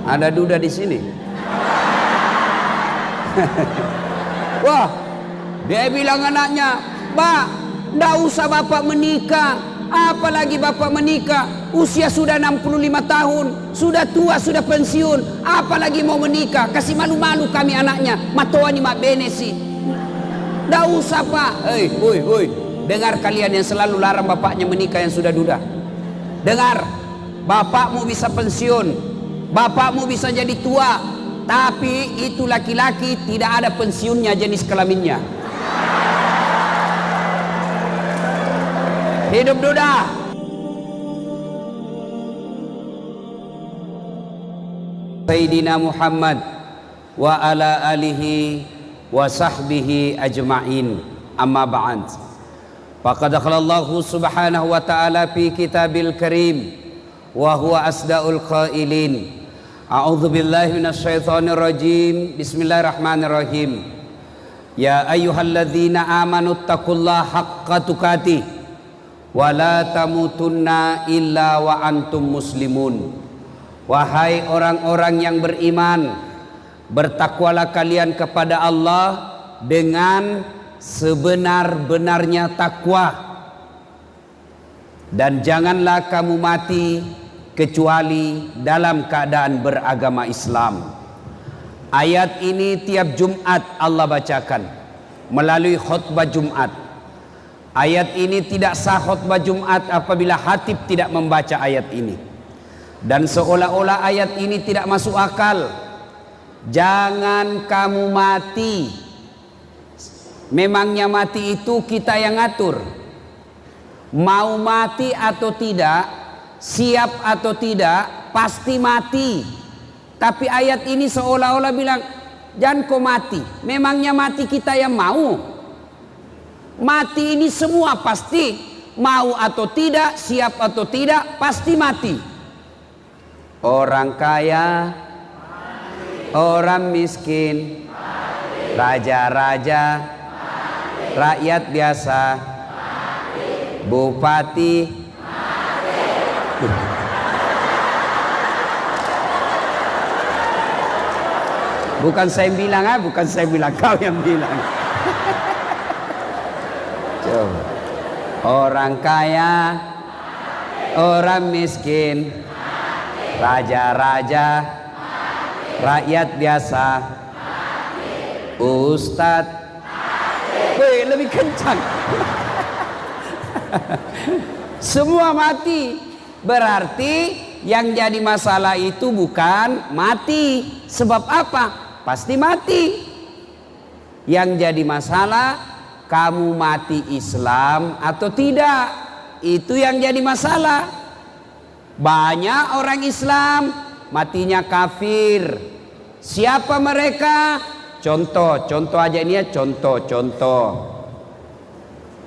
Ada duda di sini. Wah, dia bilang anaknya, "Pak, ndak usah bapak menikah. Apalagi bapak menikah, usia sudah 65 tahun, sudah tua, sudah pensiun, apalagi mau menikah, kasih malu-malu kami anaknya, matoani mak bene sih. Ndak usah pak." Woi, dengar kalian yang selalu larang bapaknya menikah yang sudah duda. Dengar, bapakmu bisa pensiun, bapakmu bisa jadi tua, tapi itu laki-laki tidak ada pensiunnya jenis kelaminnya. Hidup duda. Sayyidina Muhammad wa ala alihi wa sahbihi ajma'in, amma ba'd. Faqad khalallahu subhanahu wa ta'ala fi kitabil karim wa huwa asda'ul qailin. A'udzu billahi minasyaitonir rajim. Bismillahirrahmanirrahim. Ya ayyuhalladzina amanu taqullaha haqqa tuqatih wala tamutunna illa wa antum muslimun. Wahai orang-orang yang beriman, bertakwalah kalian kepada Allah dengan sebenar-benarnya takwa, dan janganlah kamu mati kecuali dalam keadaan beragama Islam. Ayat ini tiap Jumat Allah bacakan melalui khutbah Jumat. Ayat ini tidak sah khutbah Jumat apabila khatib tidak membaca ayat ini. Dan seolah-olah ayat ini tidak masuk akal. Jangan kamu mati. Memangnya mati itu kita yang ngatur. Mau mati atau tidak, siap atau tidak, pasti mati. Tapi ayat ini seolah-olah bilang, jangan kau mati. Memangnya mati kita yang mau. Mati ini semua pasti, mau atau tidak, siap atau tidak, pasti mati. Orang kaya, orang miskin, raja-raja, rakyat biasa, bupati, bukan saya bilang, bukan saya bilang, kau yang bilang. Coba. Orang kaya, orang miskin, raja-raja, rakyat biasa, ustadz. Wih, lebih kencang. Semua mati. Berarti yang jadi masalah itu bukan mati. Sebab apa? Pasti mati. Yang jadi masalah, kamu mati Islam atau tidak. Itu yang jadi masalah. Banyak orang Islam matinya kafir. Siapa mereka? Contoh aja ini ya, contoh.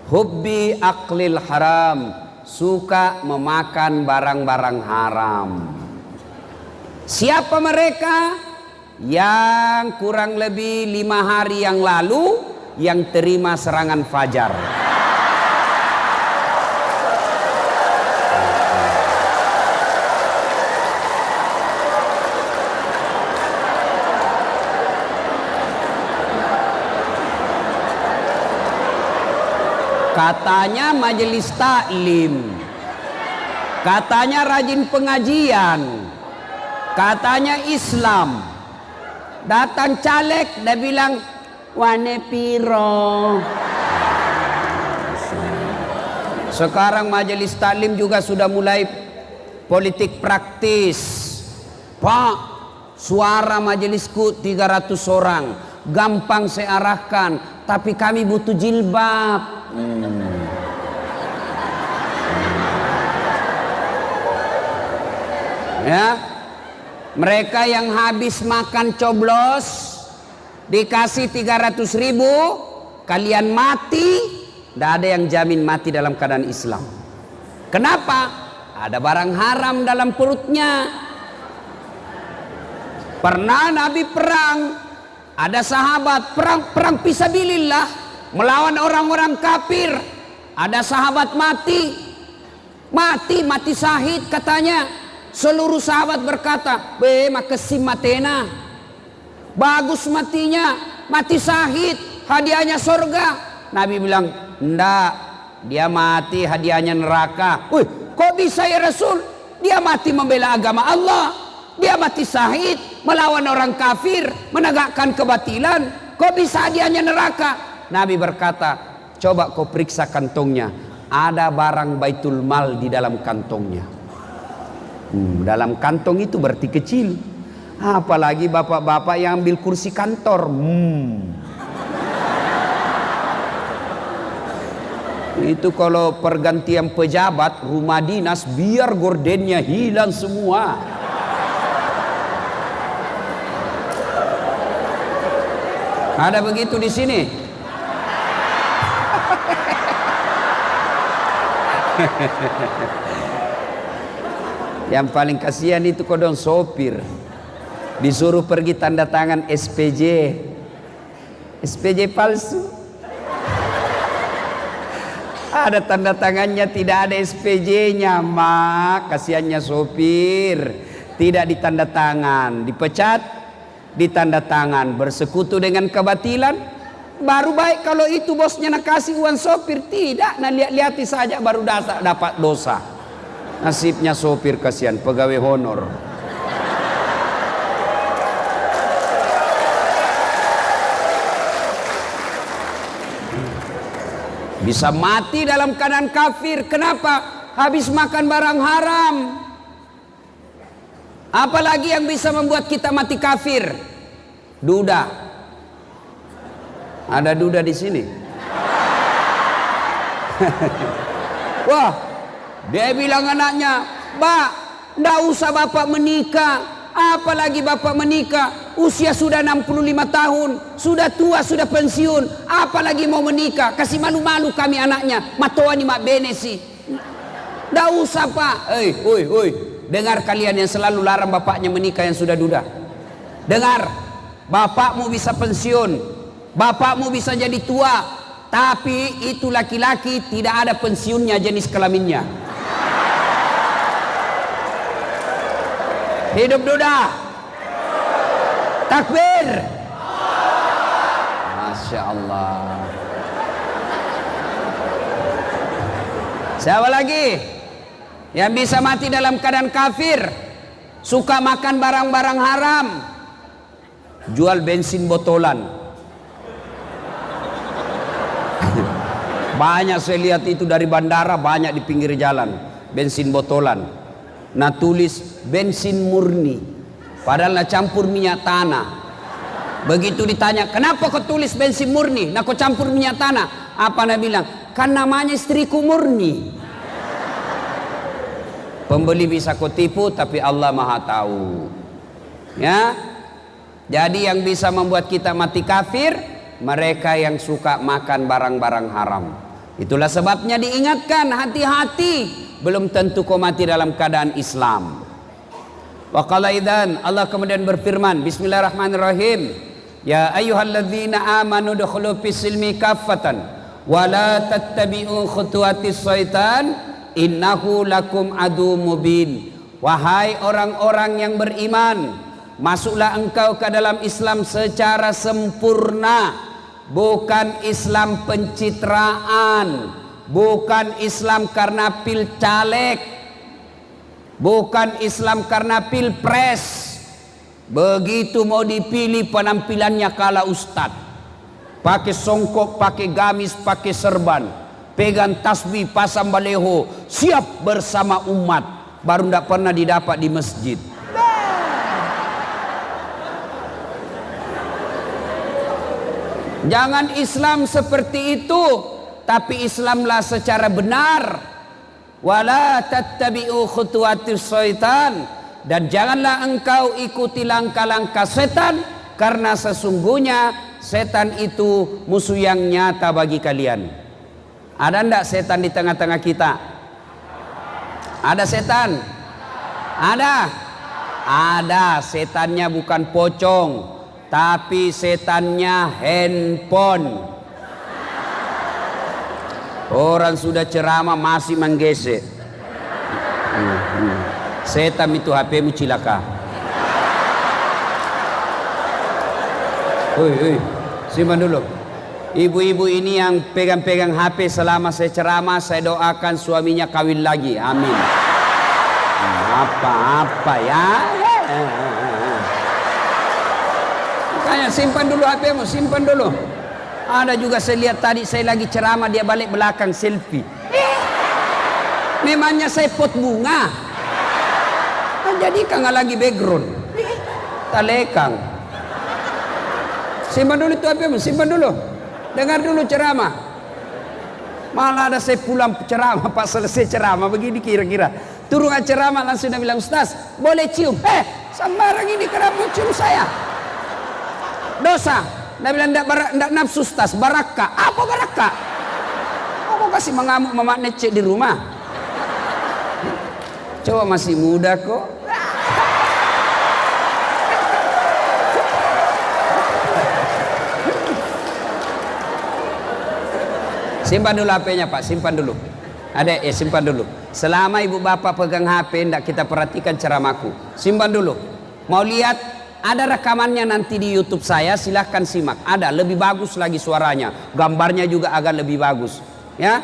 Hubbi aklil haram, suka memakan barang-barang haram. Siapa mereka? Yang kurang lebih 5 hari yang lalu yang terima serangan fajar. Katanya majelis taklim, katanya rajin pengajian, katanya Islam. Datang caleg, dia bilang, wane piro. Sekarang majelis taklim juga sudah mulai politik praktis. Pak, suara majelisku 300 orang, gampang saya arahkan, tapi kami butuh jilbab. Ya, mereka yang habis makan coblos dikasih 300.000, kalian mati, tidak ada yang jamin mati dalam keadaan Islam. Kenapa? Ada barang haram dalam perutnya. Pernah Nabi perang, ada sahabat perang fisabilillah melawan orang-orang kafir. Ada sahabat mati syahid katanya. Seluruh sahabat berkata, "Be, makasih matena. Bagus matinya, mati syahid, hadiahnya surga." Nabi bilang, "Enggak, dia mati hadiahnya neraka." "Wih, kok bisa ya Rasul? Dia mati membela agama Allah, dia mati syahid melawan orang kafir, menegakkan kebatilan. Kok bisa hadiahnya neraka?" Nabi berkata, "Coba kau periksa kantongnya, ada barang Baitul Mal di dalam kantongnya." Dalam kantong itu berarti kecil, apalagi bapak-bapak yang ambil kursi kantor. Itu kalau pergantian pejabat rumah dinas, biar gordennya hilang semua. Ada begitu di sini? Yang paling kasihan itu kodong sopir, disuruh pergi tanda tangan SPJ palsu. Ada tanda tangannya, tidak ada SPJ-nya. Mak, kasihannya sopir, tidak ditanda tangan, dipecat, ditanda tangan, bersekutu dengan kebatilan. Baru baik kalau itu bosnya nak kasih uang sopir, tidak, nah lihat-lihati saja baru dapat dosa. Nasibnya sopir, kasihan, pegawai honor. Bisa mati dalam keadaan kafir. Kenapa? Habis makan barang haram. Apalagi yang bisa membuat kita mati kafir? Duda. Ada duda di sini? Wah, dia bilang anaknya, "Pak, ndak usah bapak menikah. Apalagi bapak menikah, usia sudah 65 tahun, sudah tua, sudah pensiun, apalagi mau menikah, kasih malu-malu kami anaknya, matoani mak benesi." Ndak usah Pak. Oi, dengar kalian yang selalu larang bapaknya menikah yang sudah duda. Dengar, bapakmu bisa pensiun, bapakmu bisa jadi tua, tapi itu laki-laki tidak ada pensiunnya jenis kelaminnya. Hidup duda. Takbir. Masya Allah. Siapa lagi yang bisa mati dalam keadaan kafir? Suka makan barang-barang haram, jual bensin botolan. Banyak saya lihat itu dari bandara, banyak di pinggir jalan bensin botolan. Nah tulis bensin murni, padahal nak campur minyak tanah. Begitu ditanya, "Kenapa kau tulis bensin murni? Nah kau campur minyak tanah?" Apa nak bilang? "Kan namanya istriku murni." Pembeli bisa kau tipu, tapi Allah Maha tahu. Ya, jadi yang bisa membuat kita mati kafir, mereka yang suka makan barang-barang haram. Itulah sebabnya diingatkan, hati-hati. Belum tentu kau mati dalam keadaan Islam. Wa qala idzan, Allah kemudian berfirman, bismillahirrahmanirrahim, "Ya ayyuhalladzina amanu dukhulu fis-silmi kaffatan wa la tattabi'u khutuwatis syaitan innahu lakum adu mubin." Wahai orang-orang yang beriman, masuklah engkau ke dalam Islam secara sempurna, bukan Islam pencitraan, bukan Islam karena pil caleg, bukan Islam karena pilpres. Begitu mau dipilih penampilannya kala ustad, pakai songkok, pakai gamis, pakai serban, pegang tasbih, pasang baleho, siap bersama umat, baru tidak pernah didapat di masjid. Jangan Islam seperti itu, tapi Islamlah secara benar. Wala tattabi'u khutuwatis syaitan, dan janganlah engkau ikuti langkah-langkah setan, karena sesungguhnya setan itu musuh yang nyata bagi kalian. Ada ndak setan di tengah-tengah kita? Ada setan? Ada. Ada. Setannya bukan pocong, tapi setannya handphone. Orang sudah ceramah masih menggesek. Setam itu HP-mu cilaka. Woi, simpan dulu. Ibu-ibu ini yang pegang-pegang HP selama saya ceramah, saya doakan suaminya kawin lagi. Amin. Apa-apa ya. Makanya simpan dulu HP-mu, simpan dulu. Ada juga saya lihat tadi saya lagi ceramah, dia balik belakang selfie. Memangnya saya pot bunga. Jadi kan lagi background. Talekang. Simpan dulu itu HP-mu, simpan dulu. Dengar dulu ceramah. Malah ada saya pulang ceramah, pas selesai ceramah begini kira-kira. Turun ceramah langsung dia bilang, Ustaz, boleh cium? Sembarang ini kenapa mau cium saya? Dosa. Dia bilang, enggak nafsu Ustaz, baraka. Apa baraka? Aku kasih mengamuk mama necek di rumah. Coba masih muda kok. Simpan dulu HP-nya Pak, simpan dulu. Ada simpan dulu. Selama ibu bapak pegang HP, ndak kita perhatikan ceramahku. Simpan dulu. Mau lihat, ada rekamannya nanti di YouTube saya, silahkan simak. Ada, lebih bagus lagi suaranya. Gambarnya juga agak lebih bagus. Ya,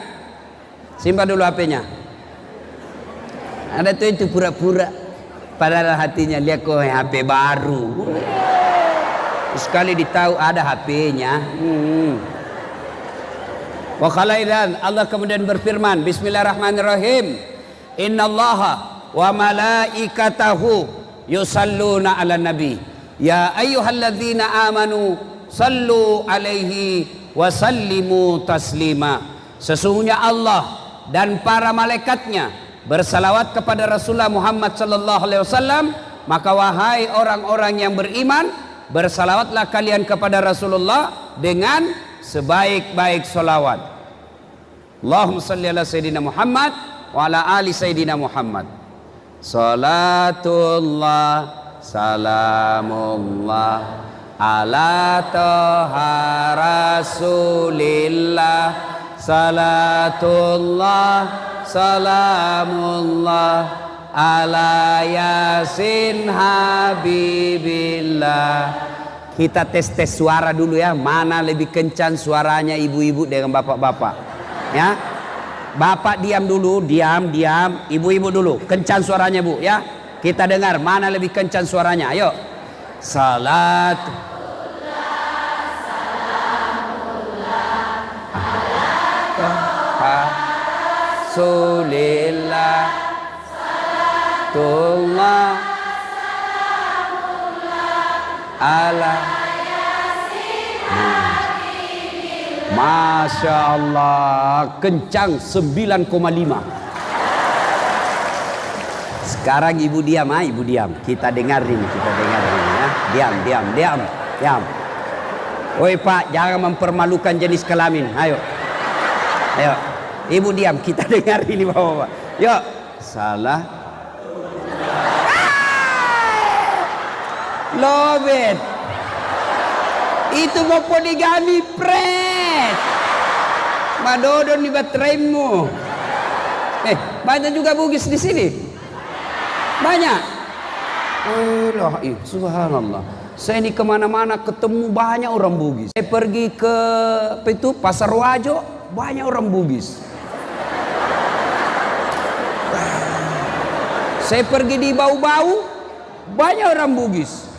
simpan dulu HP-nya. Ada tuh itu pura-pura. Padahal hatinya lihat kok HP baru. Sekali ditahu ada HP-nya. Wa khalairan, Allah kemudian berfirman, Bismillahirrahmanirrahim, Innallaha wa malaikatahu yusalluna ala nabi ya ayyuhalladzina amanu sallu alaihi wa sallimu taslima. Sesungguhnya Allah dan para malaikatnya bersalawat kepada Rasulullah Muhammad sallallahu alaihi wasallam, maka wahai orang-orang yang beriman, bersalawatlah kalian kepada Rasulullah dengan sebaik-baik salawat. Allahumma salli ala Sayyidina Muhammad wa ala ali Sayyidina Muhammad. Salatullah salamullah ala toha rasulillah. Salatullah salamullah ala yasin habibillah. Kita tes suara dulu ya, mana lebih kencang suaranya ibu-ibu dengan bapak-bapak. Ya, bapak diam dulu, diam. Ibu-ibu dulu, kencang suaranya bu ya. Kita dengar mana lebih kencang suaranya. Ayo. Salat. Rasulillah. Salatullah. Ala. Masya Allah, kencang 9,5. Sekarang ibu diam, ibu diam. Kita dengarin ya. Diam. Woi Pak, jangan mempermalukan jenis kelamin. Ayo. Ibu diam, kita dengarin ini bapak-bapak. Yuk, salah. Lobet. Itu mau poligami pret. Madodon di bateraimu. Banyak juga bugis di sini. Banyak. Subhanallah. Saya ini kemana-mana ketemu banyak orang bugis. Saya pergi ke Pasar Wajo, banyak orang bugis. Saya pergi di Bau-Bau, banyak orang bugis.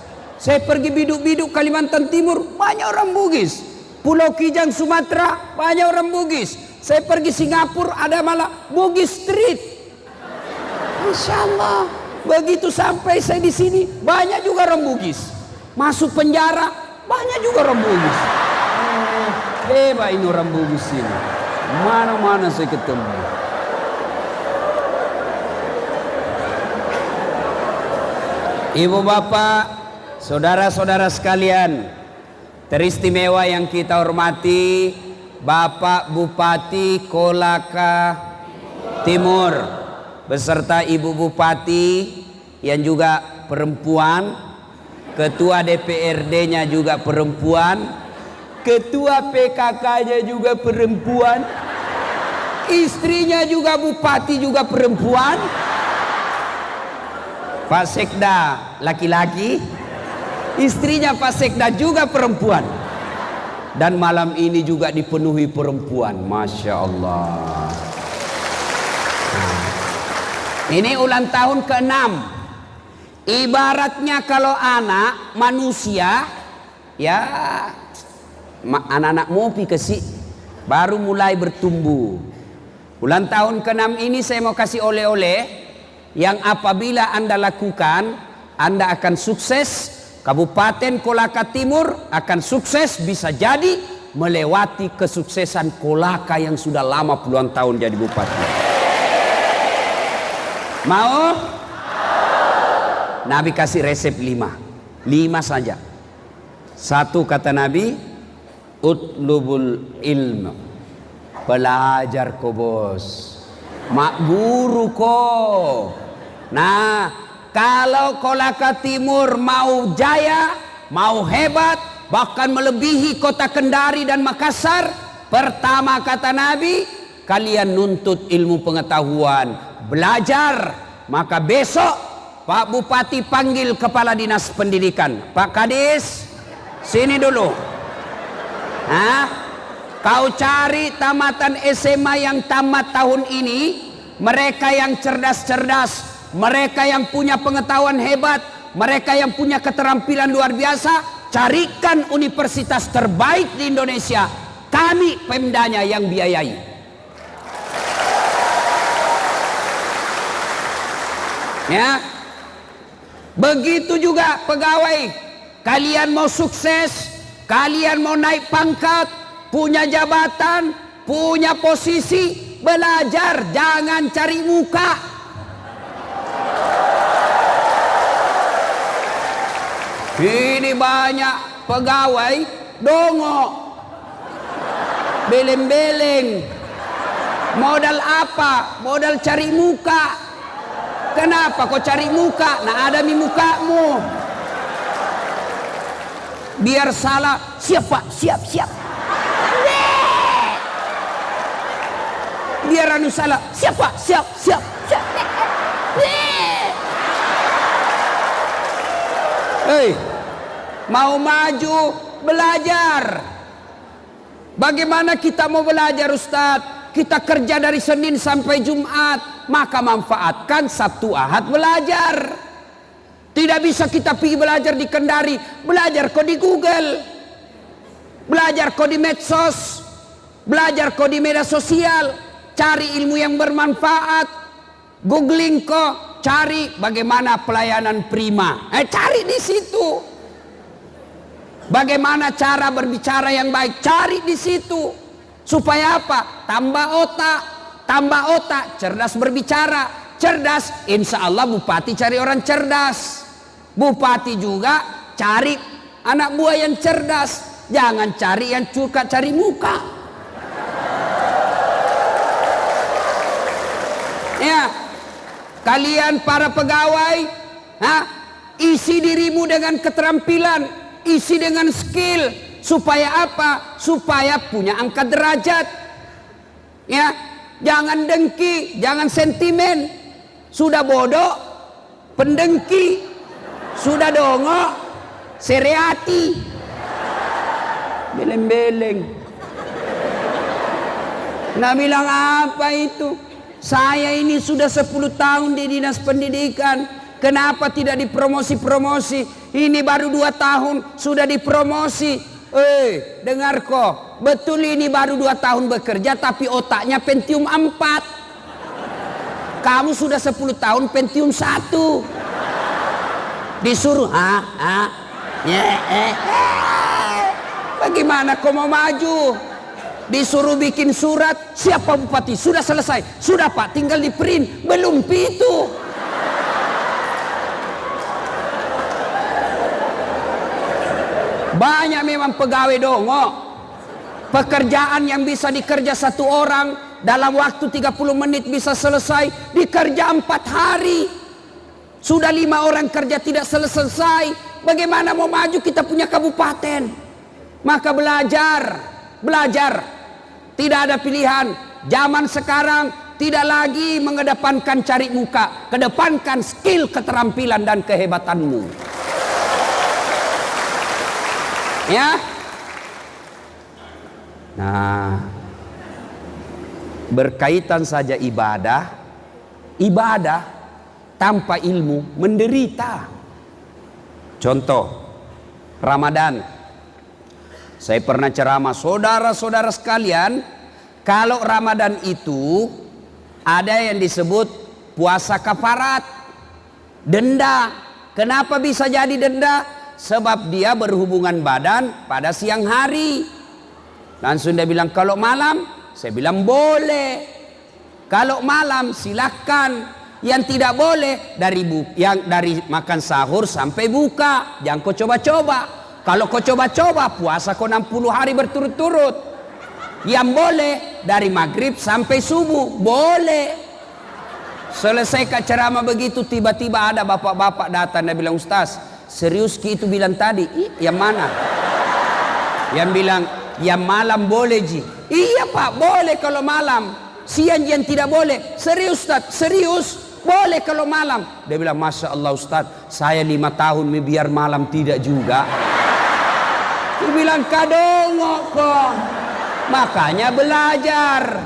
Saya pergi Biduk-Biduk Kalimantan Timur, banyak orang bugis. Pulau Kijang Sumatera, banyak orang bugis. Saya pergi Singapura, ada malah Bugis Street. Masya Allah. Begitu sampai saya di sini, banyak juga orang bugis. Masuk penjara, banyak juga orang bugis. Hebat ini orang bugis ini. Mana-mana saya ketemu. Ibu bapak, saudara-saudara sekalian, teristimewa yang kita hormati, Bapak Bupati Kolaka Timur beserta Ibu Bupati yang juga perempuan, Ketua DPRD-nya juga perempuan, Ketua PKK-nya juga perempuan, istrinya juga Bupati juga perempuan. Pak Sekda laki-laki, istrinya Pak Sekda juga perempuan. Dan malam ini juga dipenuhi perempuan. Masya Allah. Ini ulang tahun ke-6. Ibaratnya kalau anak manusia, ya anak-anak mopi kesik baru mulai bertumbuh. Ulang tahun ke-6 ini saya mau kasih oleh-oleh yang apabila Anda lakukan, Anda akan sukses. Kabupaten Kolaka Timur akan sukses, bisa jadi melewati kesuksesan Kolaka yang sudah lama puluhan tahun jadi bupati. Mau? Nabi kasih resep 5 saja. 1 kata Nabi, utlubul ilmu, belajar ko bos, mak guru ko. Nah, kalau Kolaka Timur mau jaya, mau hebat, bahkan melebihi kota Kendari dan Makassar, pertama kata Nabi, kalian nuntut ilmu pengetahuan, belajar. Maka besok Pak Bupati panggil Kepala Dinas Pendidikan, Pak Kadis, sini dulu. Hah? Kau cari tamatan SMA yang tamat tahun ini, mereka yang cerdas-cerdas, mereka yang punya pengetahuan hebat, mereka yang punya keterampilan luar biasa, carikan universitas terbaik di Indonesia. Kami Pemdanya yang biayai. Ya. Begitu juga pegawai. Kalian mau sukses, kalian mau naik pangkat, punya jabatan, punya posisi, belajar, jangan cari muka. Ini banyak pegawai dongok, beleng-beleng. Modal apa? Modal cari muka. Kenapa kau cari muka? Nah, ada di mukamu. Biar salah, siap Pak, siap. Biar anu salah, siap Pak, siap. Hei, mau maju, belajar. Bagaimana kita mau belajar Ustadz? Kita kerja dari Senin sampai Jumat, maka manfaatkan Sabtu Ahad belajar. Tidak bisa kita pergi belajar di Kendari, belajar kok di Google, belajar kok di medsos, belajar kok di media sosial, cari ilmu yang bermanfaat, googling kok, cari bagaimana pelayanan prima, cari di situ. Bagaimana cara berbicara yang baik, cari di situ. Supaya apa? Tambah otak, cerdas berbicara, cerdas. Insya Allah bupati cari orang cerdas. Bupati juga cari anak buah yang cerdas. Jangan cari yang suka cari muka. Ya, kalian para pegawai, isi dirimu dengan keterampilan, isi dengan skill. Supaya apa? Supaya punya angkat derajat. Ya, jangan dengki, jangan sentimen. Sudah bodoh, pendengki. Sudah dongok, sereati. Beleng-beleng. Nah, bilang apa itu? Saya ini sudah 10 tahun di Dinas Pendidikan. Kenapa tidak dipromosi-promosi? Ini baru 2 tahun sudah dipromosi. Dengar kok, betul ini baru 2 tahun bekerja tapi otaknya Pentium 4. Kamu sudah 10 tahun Pentium 1. Disuruh bagaimana kau mau maju? Disuruh bikin surat, siapa bupati? Sudah selesai. Sudah Pak, tinggal di print. Belum itu. Banyak memang pegawai dongok. Pekerjaan yang bisa dikerja 1 orang dalam waktu 30 menit bisa selesai, dikerja 4 hari. Sudah 5 orang kerja tidak selesai. Bagaimana mau maju? Kita punya kabupaten. Maka belajar. Tidak ada pilihan. Zaman sekarang tidak lagi mengedepankan cari muka, kedepankan skill, keterampilan dan kehebatanmu. Ya. Nah, berkaitan saja ibadah tanpa ilmu menderita. Contoh, Ramadan. Saya pernah ceramah, saudara-saudara sekalian, kalau Ramadan itu ada yang disebut puasa kafarat, denda. Kenapa bisa jadi denda? Sebab dia berhubungan badan pada siang hari. Langsung dia bilang, kalau malam, saya bilang boleh. Kalau malam silahkan. Yang tidak boleh dari makan sahur sampai buka. Jangan kau coba-coba. Kalau kau coba-coba, puasa kau 60 hari berturut-turut. Yang boleh dari maghrib sampai subuh, boleh. Selesai ceramah begitu, tiba-tiba ada bapak-bapak datang. Dia bilang, Ustaz, serius Ki itu bilang tadi? Yang mana? Yang bilang, yang malam boleh Ji. Iya Pak, boleh kalau malam. Siang yang tidak boleh. Serius Ustaz, serius. Boleh kalau malam. Dia bilang, Masya Allah Ustaz, saya 5 tahun biar malam tidak juga. Dia bilang, kadongok kok. Makanya belajar.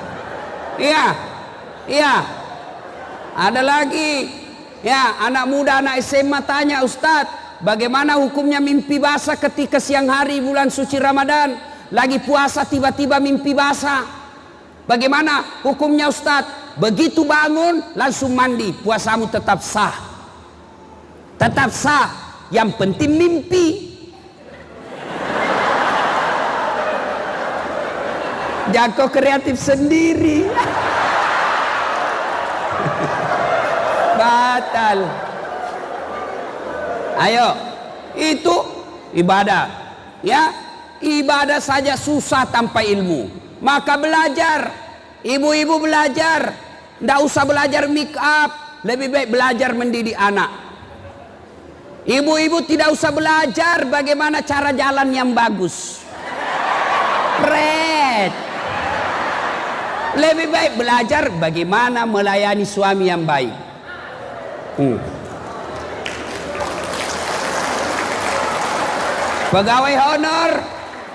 Iya. Ada lagi. Ya, anak muda, anak SMA tanya, Ustaz, bagaimana hukumnya mimpi basah ketika siang hari bulan suci Ramadan? Lagi puasa tiba-tiba mimpi basah. Bagaimana hukumnya Ustaz? Begitu bangun langsung mandi, puasamu tetap sah. Tetap sah. Yang penting mimpi. Jago kreatif sendiri. Batal. Ayo, itu ibadah. Ya, ibadah saja susah tanpa ilmu. Maka belajar. Ibu-ibu belajar. Tidak usah belajar make up. Lebih baik belajar mendidik anak. Ibu-ibu tidak usah belajar bagaimana cara jalan yang bagus. Red. Lebih baik belajar bagaimana melayani suami yang baik. Pegawai honor,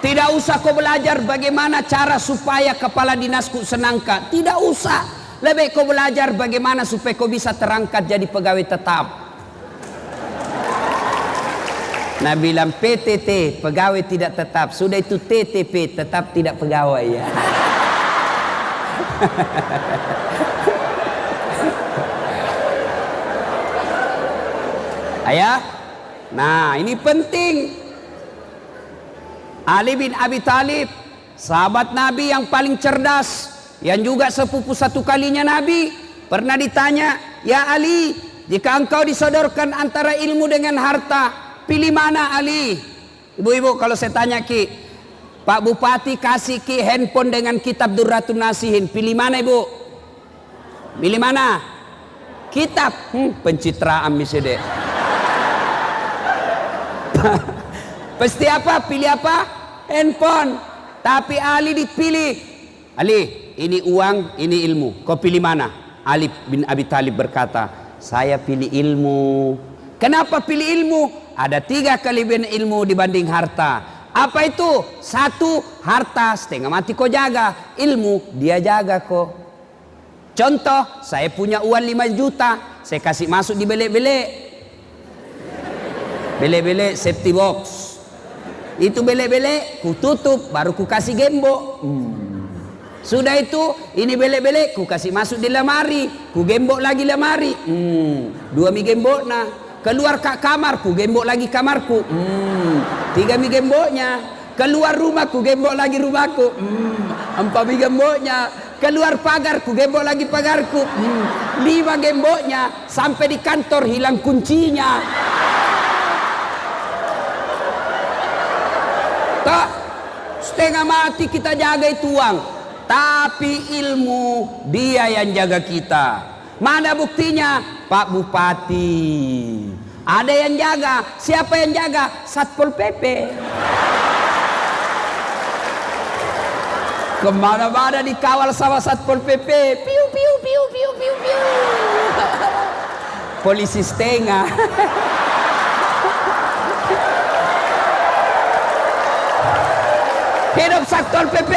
tidak usah kau belajar bagaimana cara supaya kepala dinasku senangkan. Tidak usah. Lebih kau belajar bagaimana supaya kau bisa terangkat jadi pegawai tetap. Nah bilang PTT, pegawai tidak tetap. Sudah itu TTP, tetap tidak pegawai ya. Ayah. Nah ini penting. Ali bin Abi Thalib, sahabat Nabi yang paling cerdas, yang juga sepupu satu kalinya Nabi, pernah ditanya, ya Ali, jika engkau disodorkan antara ilmu dengan harta, pilih mana Ali? Ibu-ibu kalau saya tanya Ki, Pak Bupati kasih Ki handphone dengan kitab Durratun Nasihin, pilih mana Ibu? Pilih mana? Kitab. Pencitraan misalnya. Pasti apa? Pilih apa? Handphone. Tapi Ali dipilih. Ali, ini uang, ini ilmu. Kau pilih mana? Ali bin Abi Thalib berkata, saya pilih ilmu. Kenapa pilih ilmu? Ada 3 kelebihan ilmu dibanding harta. Apa itu? 1, harta setengah mati kau jaga. Ilmu dia jaga kau. Contoh, saya punya uang 5 juta. Saya kasih masuk di belek-belek. Belek-belek safety box. Itu belek-belek ku tutup, baru ku kasih gembok. Sudah itu, ini belek-belek ku kasih masuk di lemari, ku gembok lagi lemari. 2 mi gembok nah. Keluar ke kamar, ku gembok lagi kamarku. 3 mi gemboknya. Keluar rumah, ku gembok lagi rumahku. 4 mi gemboknya. Keluar pagar, ku gembok lagi pagarku. 5 gemboknya. Sampai di kantor hilang kuncinya. Tak, setengah mati kita jaga itu uang. Tapi ilmu dia yang jaga kita. Mana buktinya? Pak Bupati. Ada yang jaga. Siapa yang jaga? Satpol PP. Kemana-mana dikawal sama Satpol PP. Piu piu piu piu piu piu. Polisi setengah. Hidup Satpol PP.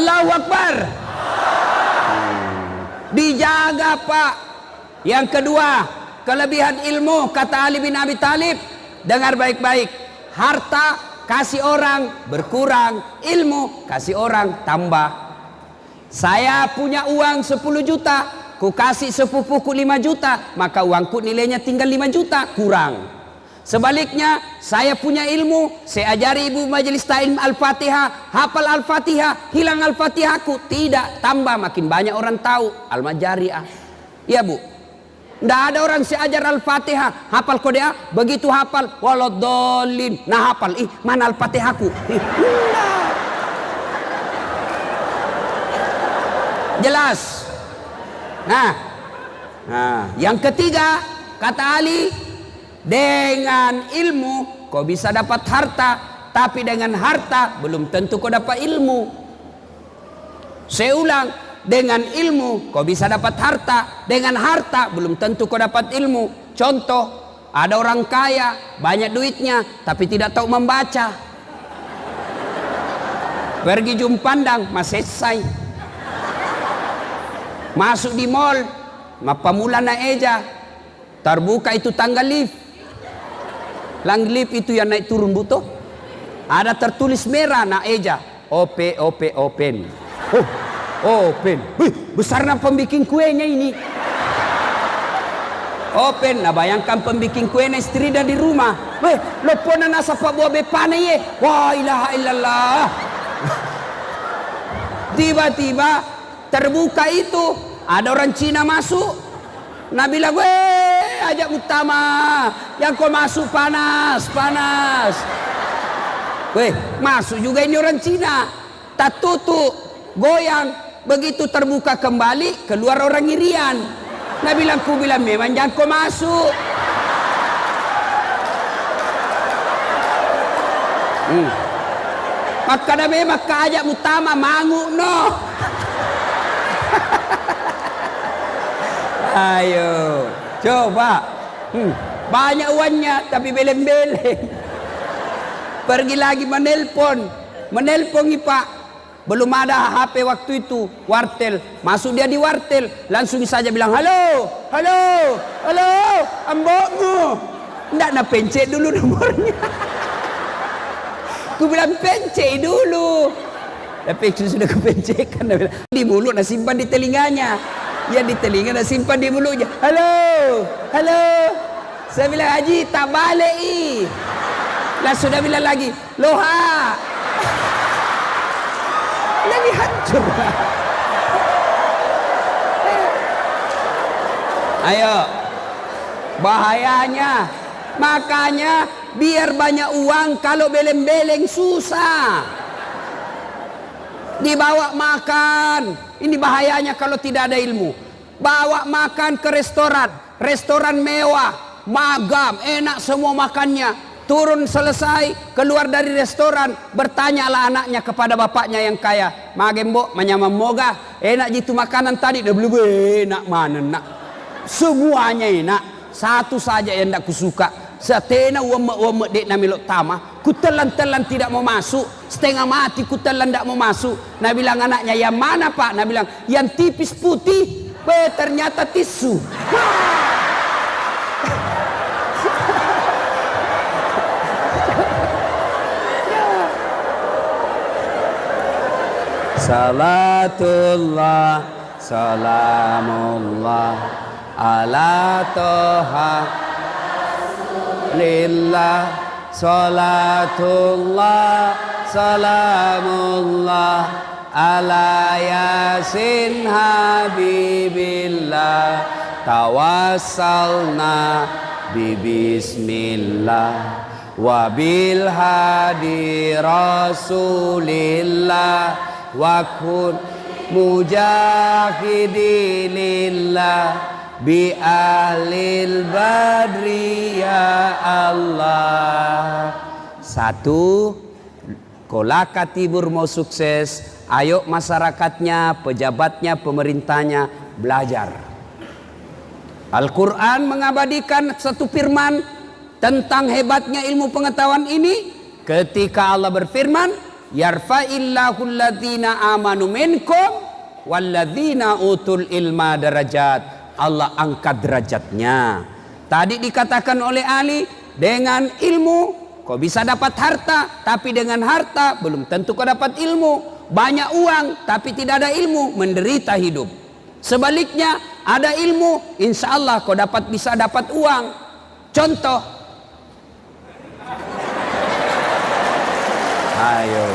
Allahu Akbar. Dijaga Pak. Yang kedua, kelebihan ilmu, kata Ali bin Abi Thalib. Dengar baik-baik. Harta kasih orang berkurang, ilmu kasih orang tambah. Saya punya uang 10 juta, ku kasih sepupuku 5 juta, maka uangku nilainya tinggal 5 juta kurang. Sebaliknya, saya punya ilmu, saya ajari ibu majelis ta'lim Al-Fatihah, hafal Al-Fatihah, hilang Al-Fatihahku, tidak, tambah, makin banyak orang tahu. Al-Majariah. Iya Bu, tidak ada orang saya ajar Al-Fatihah, hafal Qodiah, begitu hafal waladhdallin, nah hafal, mana Al-Fatihahku? Jelas. Nah, yang ketiga, kata Ali, dengan ilmu kau bisa dapat harta, tapi dengan harta belum tentu kau dapat ilmu. Saya ulang, dengan ilmu kau bisa dapat harta, dengan harta belum tentu kau dapat ilmu. Contoh, ada orang kaya, banyak duitnya, tapi tidak tahu membaca. Pergi jum pandang, masih selesai. Masuk di mall, pamula na eja, terbuka itu tangga lift. Lang lift itu yang naik turun butuh. Ada tertulis merah na eja, open. Open. Wih, besarnya pembikin kuenya ini. Open. Nah bayangkan pembikin kuenya istri dah di rumah. Wih, lopona nasa pak buah bepane ye. Wah, ilaha illallah. Tiba-tiba terbuka itu, ada orang Cina masuk. Nabi bilang, weh, ajak utama, yang kau masuk panas. Weh, masuk juga ini orang Cina. Tak tutup, goyang. Begitu terbuka kembali, keluar orang Irian. Nabi bilang, ku bilang, memang jangan kau masuk. Maka Nabi maka ajak utama, manguk no. Ayo, coba. Banyak uangnya, tapi beleng-beleng. Pergi lagi menelpon Pak. Belum ada HP waktu itu, wartel. Masuk dia di wartel, langsung saja bilang, halo, ambokmu. Nggak nak pencet dulu nomornya. Ku bilang pencet dulu. Tapi sudah kepencetkan. Di mulut, nah simpan di telinganya. Ya di telinga dan simpan di mulutnya. Halo. Saya bilang, Haji tak balik Lah sudah bilang lagi, loha. Lebih hancur. Ayo. Bahayanya. Makanya biar banyak uang, kalau beleng-beleng susah. Dibawa makan. Ini bahayanya kalau tidak ada ilmu. Bawa makan ke restoran mewah, magam, enak semua makannya. Turun selesai, keluar dari restoran, bertanyalah anaknya kepada bapaknya yang kaya. Magembok, menyamam moga, enak jitu makanan tadi. Dah belum enak mana nak. Semuanya enak, satu saja yang tak kusuka. Setena uamak dek namilok tama, kutelan-telan tidak mau masuk, setengah mati kutelan tidak mau masuk. Nah bilang anaknya, yang mana Pak? Nah bilang, yang tipis putih. Ternyata tisu. Salatullah, salamullah, ala toha lillah, salatullah, salamullah, ala yasin habibillah, tawassalna bibismillah, wabil hadi rasulillah, wa kun mujahidilillah, bi ahlil badri ya Allah. 1, Kolaka Tibur mau sukses, ayo masyarakatnya, pejabatnya, pemerintahnya belajar. Al-Quran mengabadikan satu firman tentang hebatnya ilmu pengetahuan ini ketika Allah berfirman, yarfa'illahu alladhina amanu minkum walladzina utul ilma darajat. Allah angkat derajatnya. Tadi dikatakan oleh Ali, dengan ilmu kau bisa dapat harta, tapi dengan harta belum tentu kau dapat ilmu. Banyak uang tapi tidak ada ilmu, menderita hidup. Sebaliknya, ada ilmu, insya Allah kau bisa dapat uang. Contoh, ayo,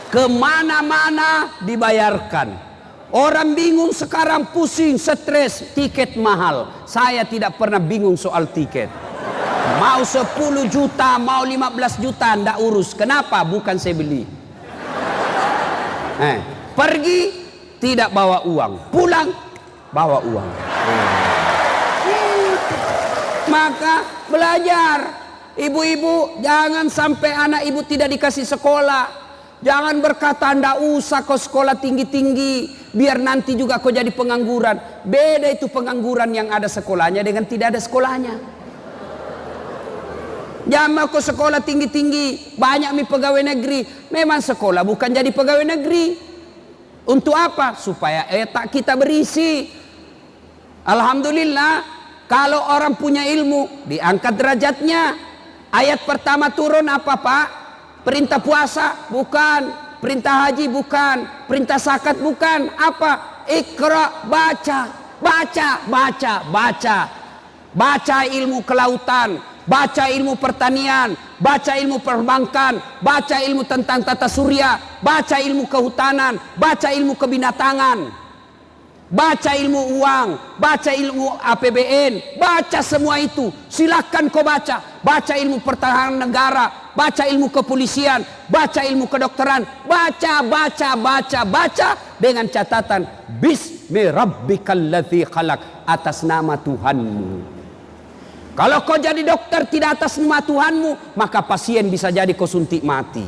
kemana-mana dibayarkan. Orang bingung sekarang, pusing, stres, tiket mahal. Saya tidak pernah bingung soal tiket. Mau 10 juta, mau 15 juta, ndak urus. Kenapa? Bukan saya beli. Pergi tidak bawa uang, pulang bawa uang. Maka belajar. Ibu-ibu, jangan sampai anak ibu tidak dikasih sekolah. Jangan berkata ndak usah kau sekolah tinggi-tinggi, biar nanti juga kau jadi pengangguran. Beda itu pengangguran yang ada sekolahnya dengan tidak ada sekolahnya. Jangan kau sekolah tinggi-tinggi, banyak pegawai negeri. Memang sekolah bukan jadi pegawai negeri. Untuk apa? Supaya etak kita berisi. Alhamdulillah, kalau orang punya ilmu, diangkat derajatnya. Ayat pertama turun apa, Pak? Perintah puasa? Bukan. Perintah haji? Bukan. Perintah zakat? Bukan. Apa? Iqra, baca. Baca, baca, baca. Baca ilmu kelautan, baca ilmu pertanian, baca ilmu perbankan, baca ilmu tentang tata surya, baca ilmu kehutanan, baca ilmu kebinatangan, baca ilmu uang, baca ilmu APBN, baca semua itu. Silakan kau baca. Baca ilmu pertahanan negara, baca ilmu kepolisian, baca ilmu kedokteran, baca, baca, baca, baca dengan catatan Bismi rabbikal ladzi khalaq, atas nama Tuhanmu. Kalau kau jadi dokter tidak atas nama Tuhanmu, maka pasien bisa jadi kau suntik mati.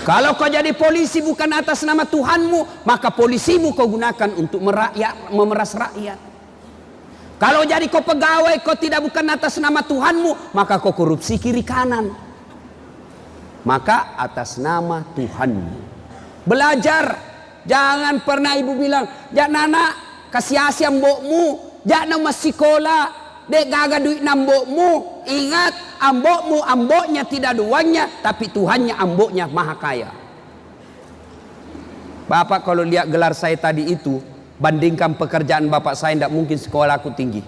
Kalau kau jadi polisi bukan atas nama Tuhanmu, maka polisimu kau gunakan untuk memeras rakyat. Kalau jadi kau pegawai kau tidak bukan atas nama Tuhanmu, maka kau korupsi kiri kanan. Maka atas nama Tuhanmu. Belajar. Jangan pernah ibu bilang, "Jak nana, kasih asia mbokmu, jak nama sekolah, dek gaga duit nambokmu." Ingat, ambokmu amboknya tidak ada uangnya, tapi Tuhannya amboknya maha kaya. Bapak kalau lihat gelar saya tadi itu, bandingkan pekerjaan bapak saya, tidak mungkin sekolah aku tinggi.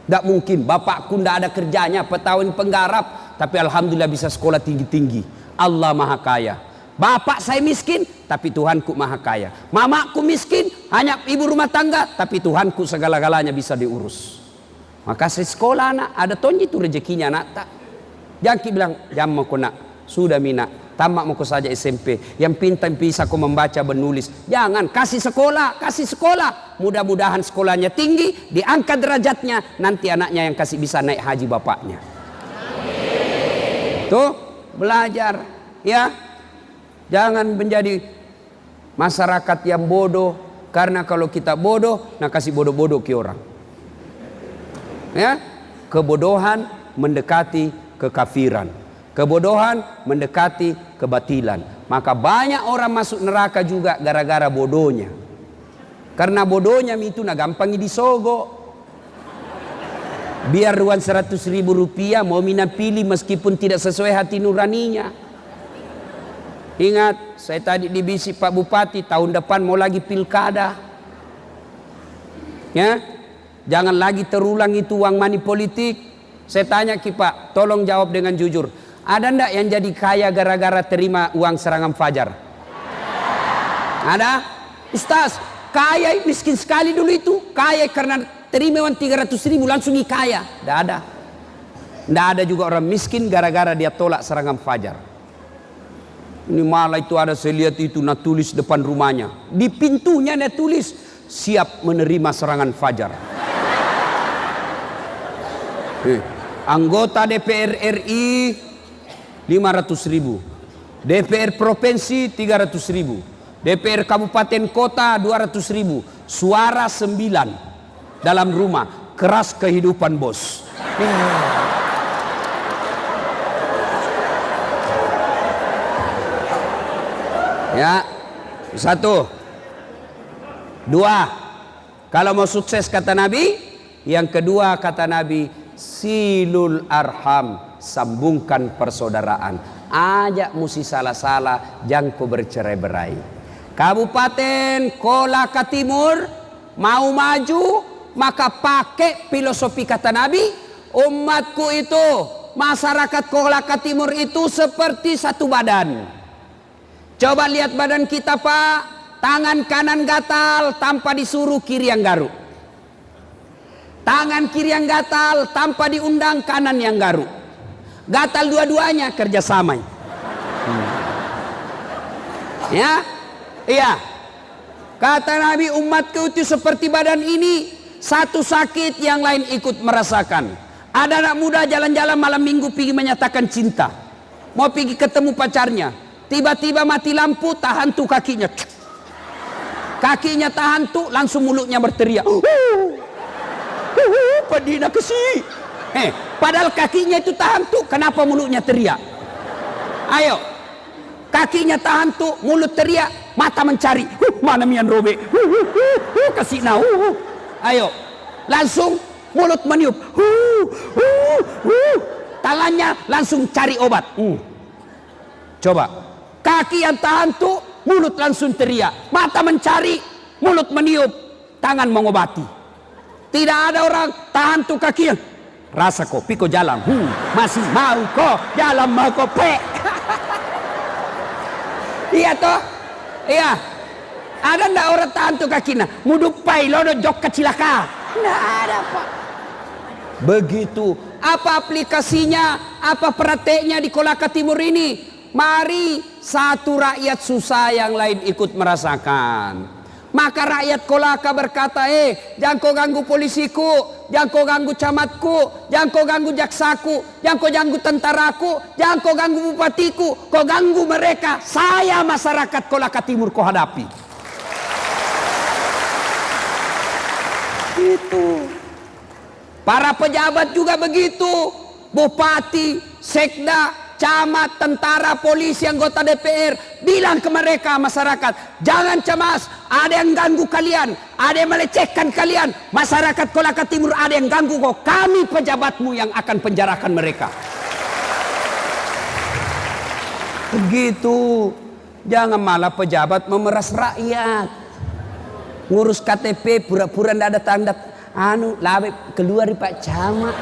Tidak mungkin, bapakku tidak ada kerjanya, petani penggarap, tapi alhamdulillah bisa sekolah tinggi-tinggi. Allah maha kaya. Bapak saya miskin, tapi Tuhanku maha kaya. Mamaku miskin, hanya ibu rumah tangga, tapi Tuhanku segala-galanya bisa diurus. Maka saya sekolah anak, ada tonji itu rezekinya anak tak. Jangan bilang, jangan mau nak, sudah mina, tamat mau saja SMP. Yang pintar bisa kau membaca menulis. Jangan, kasih sekolah. Mudah-mudahan sekolahnya tinggi, diangkat derajatnya, nanti anaknya yang kasih bisa naik haji bapaknya. Tuh, belajar, ya. Jangan menjadi masyarakat yang bodoh, karena kalau kita bodoh, nah kasih bodoh-bodoh ke orang. Ya, kebodohan mendekati kekafiran, kebodohan mendekati kebatilan. Maka banyak orang masuk neraka juga gara-gara bodohnya. Karena bodohnya itu nah gampang disogok. Biar ruang 100.000 rupiah mau mina pilih meskipun tidak sesuai hati nuraninya. Ingat, saya tadi dibisik Pak Bupati, tahun depan mau lagi pilkada. Ya, jangan lagi terulang itu uang money politik. Saya tanya ki Pak, tolong jawab dengan jujur. Ada ndak yang jadi kaya gara-gara terima uang serangan fajar? Ada? Ustaz, kaya miskin sekali dulu itu. Kaya karena terima uang 300.000 langsung kaya. Ndak ada. Ndak ada juga orang miskin gara-gara dia tolak serangan fajar. Ini malah itu ada, saya lihat itu nak tulis depan rumahnya. Di pintunya dia tulis, siap menerima serangan fajar. Anggota DPR RI 500.000, DPR provinsi 300.000, DPR kabupaten kota 200.000, suara 9 dalam rumah. Keras kehidupan bos. Ya, 1, 2. Kalau mau sukses kata Nabi, yang kedua kata Nabi, silul arham, sambungkan persaudaraan. Ajak musi salah-salah, jangan kau bercerai-berai. Kabupaten Kolaka Timur mau maju, maka pakai filosofi kata Nabi, umatku itu, masyarakat Kolaka Timur itu seperti satu badan. Coba lihat badan kita Pak, tangan kanan gatal tanpa disuruh kiri yang garuk. Tangan kiri yang gatal tanpa diundang kanan yang garuk. Gatal dua-duanya kerjasama. Ya, iya. Kata Nabi, umatku itu seperti badan ini, satu sakit yang lain ikut merasakan. Ada anak muda jalan-jalan malam minggu pergi menyatakan cinta, mau pergi ketemu pacarnya, tiba-tiba mati lampu, tahan tuh kakinya. Kakinya tahan tuh, langsung mulutnya berteriak. Padina kesi. Padahal kakinya itu tahan tuh, kenapa mulutnya teriak? Ayo, kakinya tahan tuh, mulut teriak, mata mencari. Mana mian robe? Kasih nau. Ayo, langsung mulut meniup. Tangannya langsung cari obat. Coba, kaki yang tahan tuh, mulut langsung teriak, mata mencari, mulut meniup, tangan mengobati. Tidak ada orang tahan tuh kakinya, rasa kopi kok jalan, masih mau kok jalan mau kopi. Iya toh, iya. Ada ndak orang tahan tuh kakinya, mudupai lodo jok kecilaka? Nggak ada Pak. Begitu. Apa aplikasinya? Apa prakteknya di Kolaka Timur ini? Mari satu rakyat susah yang lain ikut merasakan. Maka rakyat Kolaka berkata, jangan kau ganggu polisiku, jangan kau ganggu camatku, jangan kau ganggu jaksaku, jangan kau ganggu tentaraku, jangan kau ganggu bupatiku, kau ganggu mereka. Saya masyarakat Kolaka Timur kau hadapi. Itu. Para pejabat juga begitu. Bupati, sekda, camat, tentara, polisi, anggota DPR, bilang ke mereka masyarakat, jangan cemas, ada yang ganggu kalian, ada yang melecehkan kalian, masyarakat Kolaka Timur ada yang ganggu kok, kami pejabatmu yang akan penjarakan mereka. Begitu. Jangan malah pejabat memeras rakyat, ngurus KTP pura-pura ndak ada tanda lawe keluar di Pak Camat.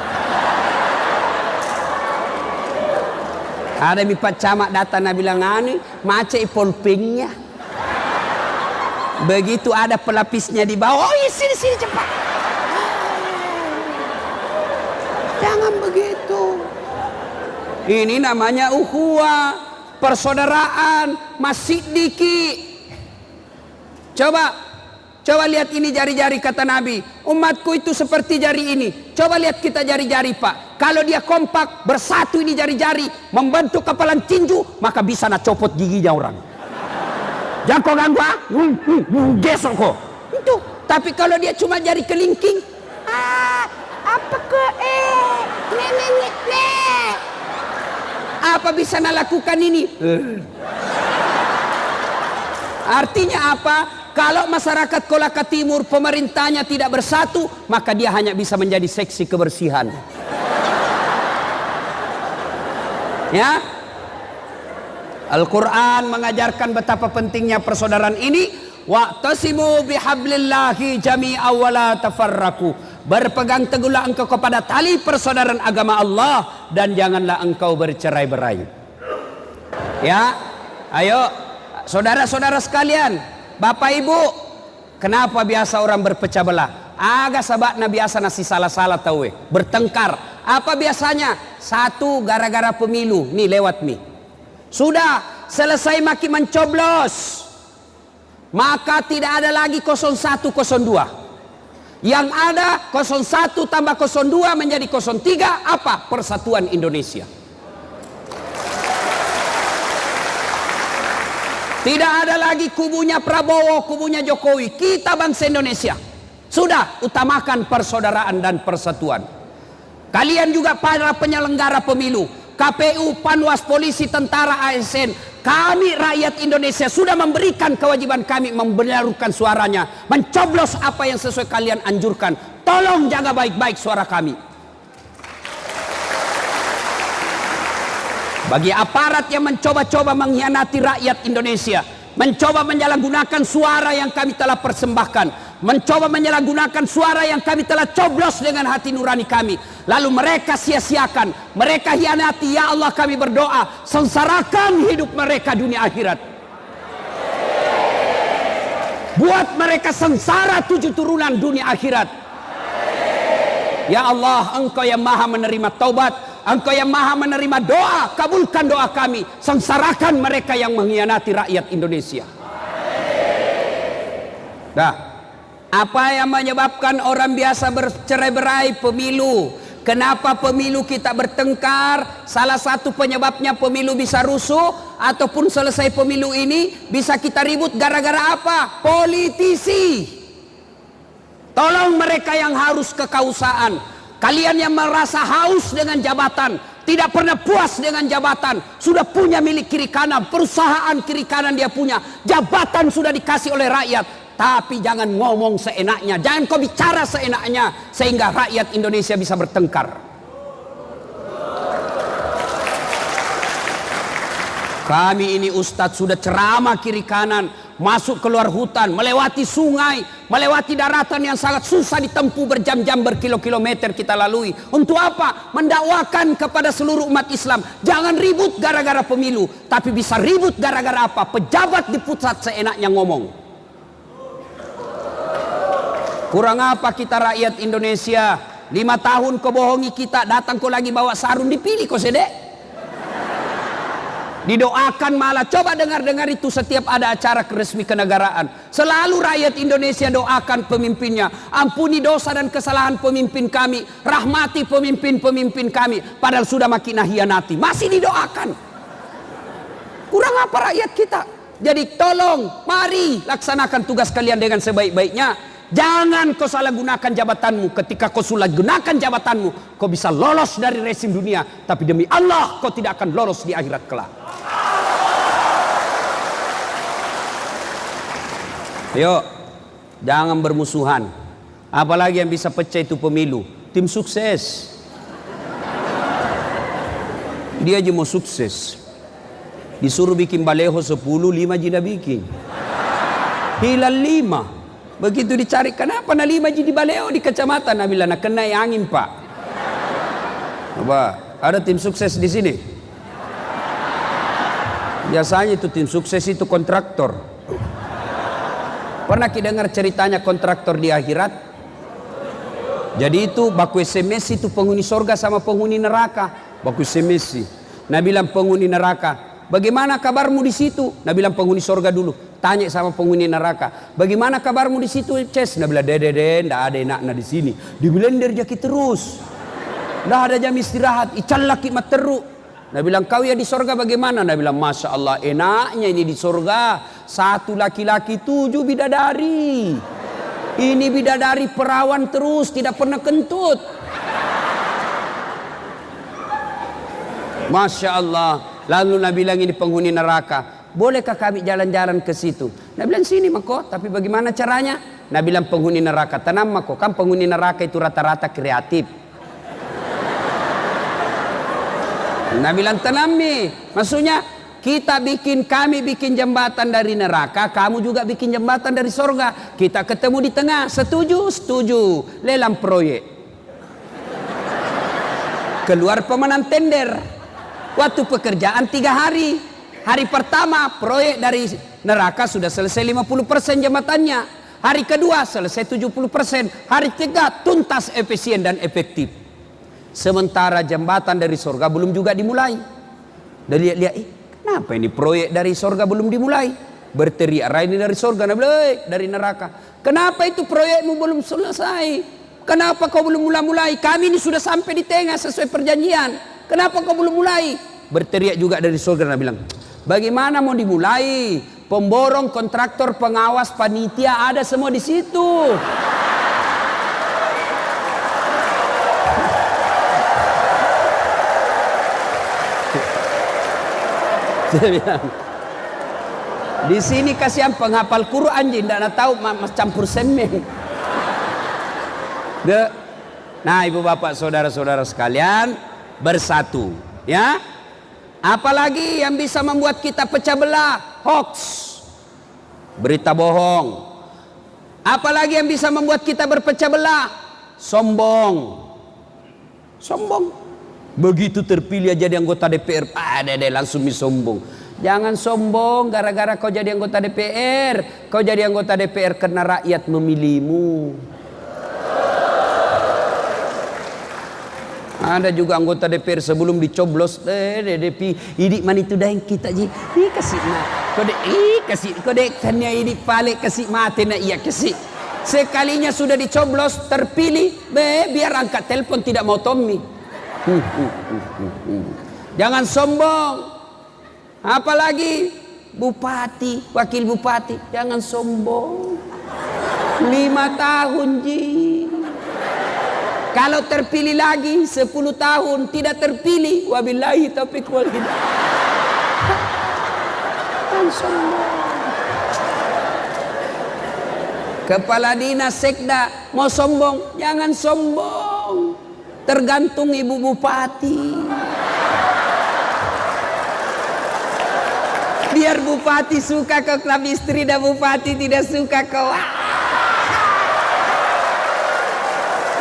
Ada mi Pak Camat datang bilang macet polpingnya. Begitu ada pelapisnya di bawah, sini cepat. Jangan begitu. Ini namanya ukhuwah, persaudaraan, masih dikit. Coba lihat ini jari-jari kata Nabi. Umatku itu seperti jari ini. Coba lihat kita jari-jari Pak. Kalau dia kompak, bersatu ini jari-jari, membentuk kepalan tinju, maka bisa nak copot giginya orang. Jangan kau ganggu gesok kau. Itu. Tapi kalau dia cuma jari kelingking, apa ke apa bisa nak lakukan ini? Artinya apa? Kalau masyarakat Kolaka Timur pemerintahnya tidak bersatu, maka dia hanya bisa menjadi seksi kebersihan. Ya, Al-Quran mengajarkan betapa pentingnya persaudaraan ini. Wa'tasimu bihablillahi jami'a wa la tafarraku. Berpegang teguhlah engkau kepada tali persaudaraan agama Allah dan janganlah engkau bercerai-berai. Ya, ayo saudara-saudara sekalian, Bapak Ibu, kenapa biasa orang berpecah belah? Agak sahabatnya biasa nasi salah-salah tahu bertengkar. Apa biasanya? Satu gara-gara pemilu, nih lewat nih. Sudah selesai maki mencoblos, maka tidak ada lagi 01, 02. Yang ada 01 tambah 02 menjadi 03, apa? Persatuan Indonesia. Tidak ada lagi kubunya Prabowo, kubunya Jokowi. Kita bangsa Indonesia. Sudah, utamakan persaudaraan dan persatuan. Kalian juga para penyelenggara pemilu, KPU, Panwas, polisi, tentara, ASN, kami rakyat Indonesia sudah memberikan kewajiban kami membenarkan suaranya, mencoblos apa yang sesuai kalian anjurkan. Tolong jaga baik-baik suara kami. Bagi aparat yang mencoba-coba mengkhianati rakyat Indonesia, mencoba menyalahgunakan suara yang kami telah persembahkan, mencoba menyalahgunakan suara yang kami telah coblos dengan hati nurani kami, lalu mereka sia-siakan, mereka hianati, ya Allah kami berdoa, sengsarakan hidup mereka dunia akhirat. Buat mereka sengsara 7 turunan dunia akhirat. Ya Allah, Engkau yang maha menerima taubat, Engkau yang maha menerima doa, kabulkan doa kami, sengsarakan mereka yang mengkhianati rakyat Indonesia. Dah, apa yang menyebabkan orang biasa bercerai-berai? Pemilu. Kenapa pemilu kita bertengkar? Salah satu penyebabnya pemilu bisa rusuh, ataupun selesai pemilu ini bisa kita ribut gara-gara apa? Politisi. Tolong mereka yang harus kekausaaan, kalian yang merasa haus dengan jabatan, tidak pernah puas dengan jabatan, sudah punya milik kiri kanan, perusahaan kiri kanan dia punya, jabatan sudah dikasih oleh rakyat. Tapi jangan ngomong seenaknya, jangan kau bicara seenaknya, sehingga rakyat Indonesia bisa bertengkar. Kami ini ustadz sudah ceramah kiri kanan, masuk keluar hutan, melewati sungai, melewati daratan yang sangat susah ditempuh berjam-jam, berkilo-kilometer kita lalui. Untuk apa? Mendakwakan kepada seluruh umat Islam, jangan ribut gara-gara pemilu, tapi bisa ribut gara-gara apa? Pejabat di pusat seenaknya ngomong. Kurang apa kita rakyat Indonesia? 5 tahun kau bohongi kita, datang kau lagi bawa sarung, dipilih kau sedek. Didoakan malah. Coba dengar-dengar itu setiap ada acara resmi kenegaraan, selalu rakyat Indonesia doakan pemimpinnya, ampuni dosa dan kesalahan pemimpin kami, rahmati pemimpin-pemimpin kami. Padahal sudah makin hianati, masih didoakan. Kurang apa rakyat kita? Jadi tolong, mari laksanakan tugas kalian dengan sebaik-baiknya. Jangan kau salah gunakan jabatanmu. Ketika kau salah gunakan jabatanmu, kau bisa lolos dari rezim dunia, tapi demi Allah kau tidak akan lolos di akhirat kelak. Ayo, jangan bermusuhan. Apalagi yang bisa pecah itu pemilu. Tim sukses, dia aja mau sukses, disuruh bikin baleho 10, 5 jina bikin, hilang 5. Begitu dicari, kenapa na 5 jadi baleho di kecamatan? Nah bilang, kena angin pak. Coba, ada tim sukses di sini? Biasanya itu tim sukses itu kontraktor. Pernah kita dengar ceritanya kontraktor di akhirat? Jadi itu baku SMS itu penghuni sorga sama penghuni neraka. Baku SMS. Nah bilang penghuni neraka, bagaimana kabarmu di situ? Nah bilang penghuni sorga dulu. Tanya sama penghuni neraka, bagaimana kabarmu di situ, Ces? Nah bilang, dede, ndak ada enaknya di sini. Dibilang dari jaki terus, ndak ada jam istirahat, ical laki materu. Nah bilang, kau ya di sorga bagaimana? Nah bilang, masya Allah enaknya ini di sorga. 1 laki-laki 7 bidadari. Ini bidadari perawan terus, tidak pernah kentut. Masya Allah. Lalu Nabi bilang ini penghuni neraka, bolehkah kami jalan-jalan ke situ? Nabi bilang, sini mako, tapi bagaimana caranya? Nabi bilang, penghuni neraka, tenang mako, kan penghuni neraka itu rata-rata kreatif. Nabi bilang, tenang nih, maksudnya kami bikin jembatan dari neraka, kamu juga bikin jembatan dari sorga. Kita ketemu di tengah, setuju? Setuju. Lelang proyek. Keluar pemenang tender. Waktu pekerjaan 3 hari. Hari pertama proyek dari neraka sudah selesai 50% jembatannya. Hari kedua selesai 70%. Hari ketiga tuntas, efisien dan efektif. Sementara jembatan dari surga belum juga dimulai. Dan lihat-lihat, kenapa ini proyek dari surga belum dimulai? berteriak, Raini dari surga, Nabi bilang, dari neraka. Kenapa itu proyekmu belum selesai? Kenapa kau belum mulai? Kami ini sudah sampai di tengah sesuai perjanjian. Kenapa kau belum mulai? Berteriak juga dari surga, Nabi bilang, bagaimana mau dimulai? Pemborong, kontraktor, pengawas, panitia ada semua di situ. Saya bilang, di sini kasihan penghafal Quran, tidak tahu mas campur semen. Nah, ibu bapak saudara-saudara sekalian, bersatu, ya. Apalagi yang bisa membuat kita pecah belah? Hoax, berita bohong. Apalagi yang bisa membuat kita berpecah belah? Sombong. Begitu terpilih jadi anggota DPR, langsung sombong. Jangan sombong gara-gara kau jadi anggota DPR. Kau jadi anggota DPR karena rakyat memilihmu. Ada juga anggota DPR sebelum dicoblos, ini man itu dah yang kita ji, kasih mah, kode kannya ini pale kasih mati na iya kasih. Sekalinya sudah dicoblos terpilih, biar angkat telepon tidak mau Tommy. Jangan sombong. Apalagi bupati, wakil bupati, jangan sombong. 5 tahun ji. Kalau terpilih lagi 10 tahun tidak terpilih, wabillahi taufiq wal hidayah. Jangan sombong. Kepala dinas sekda mau sombong, jangan sombong. Tergantung ibu bupati. Biar bupati suka ke klub istri dan bupati tidak suka ke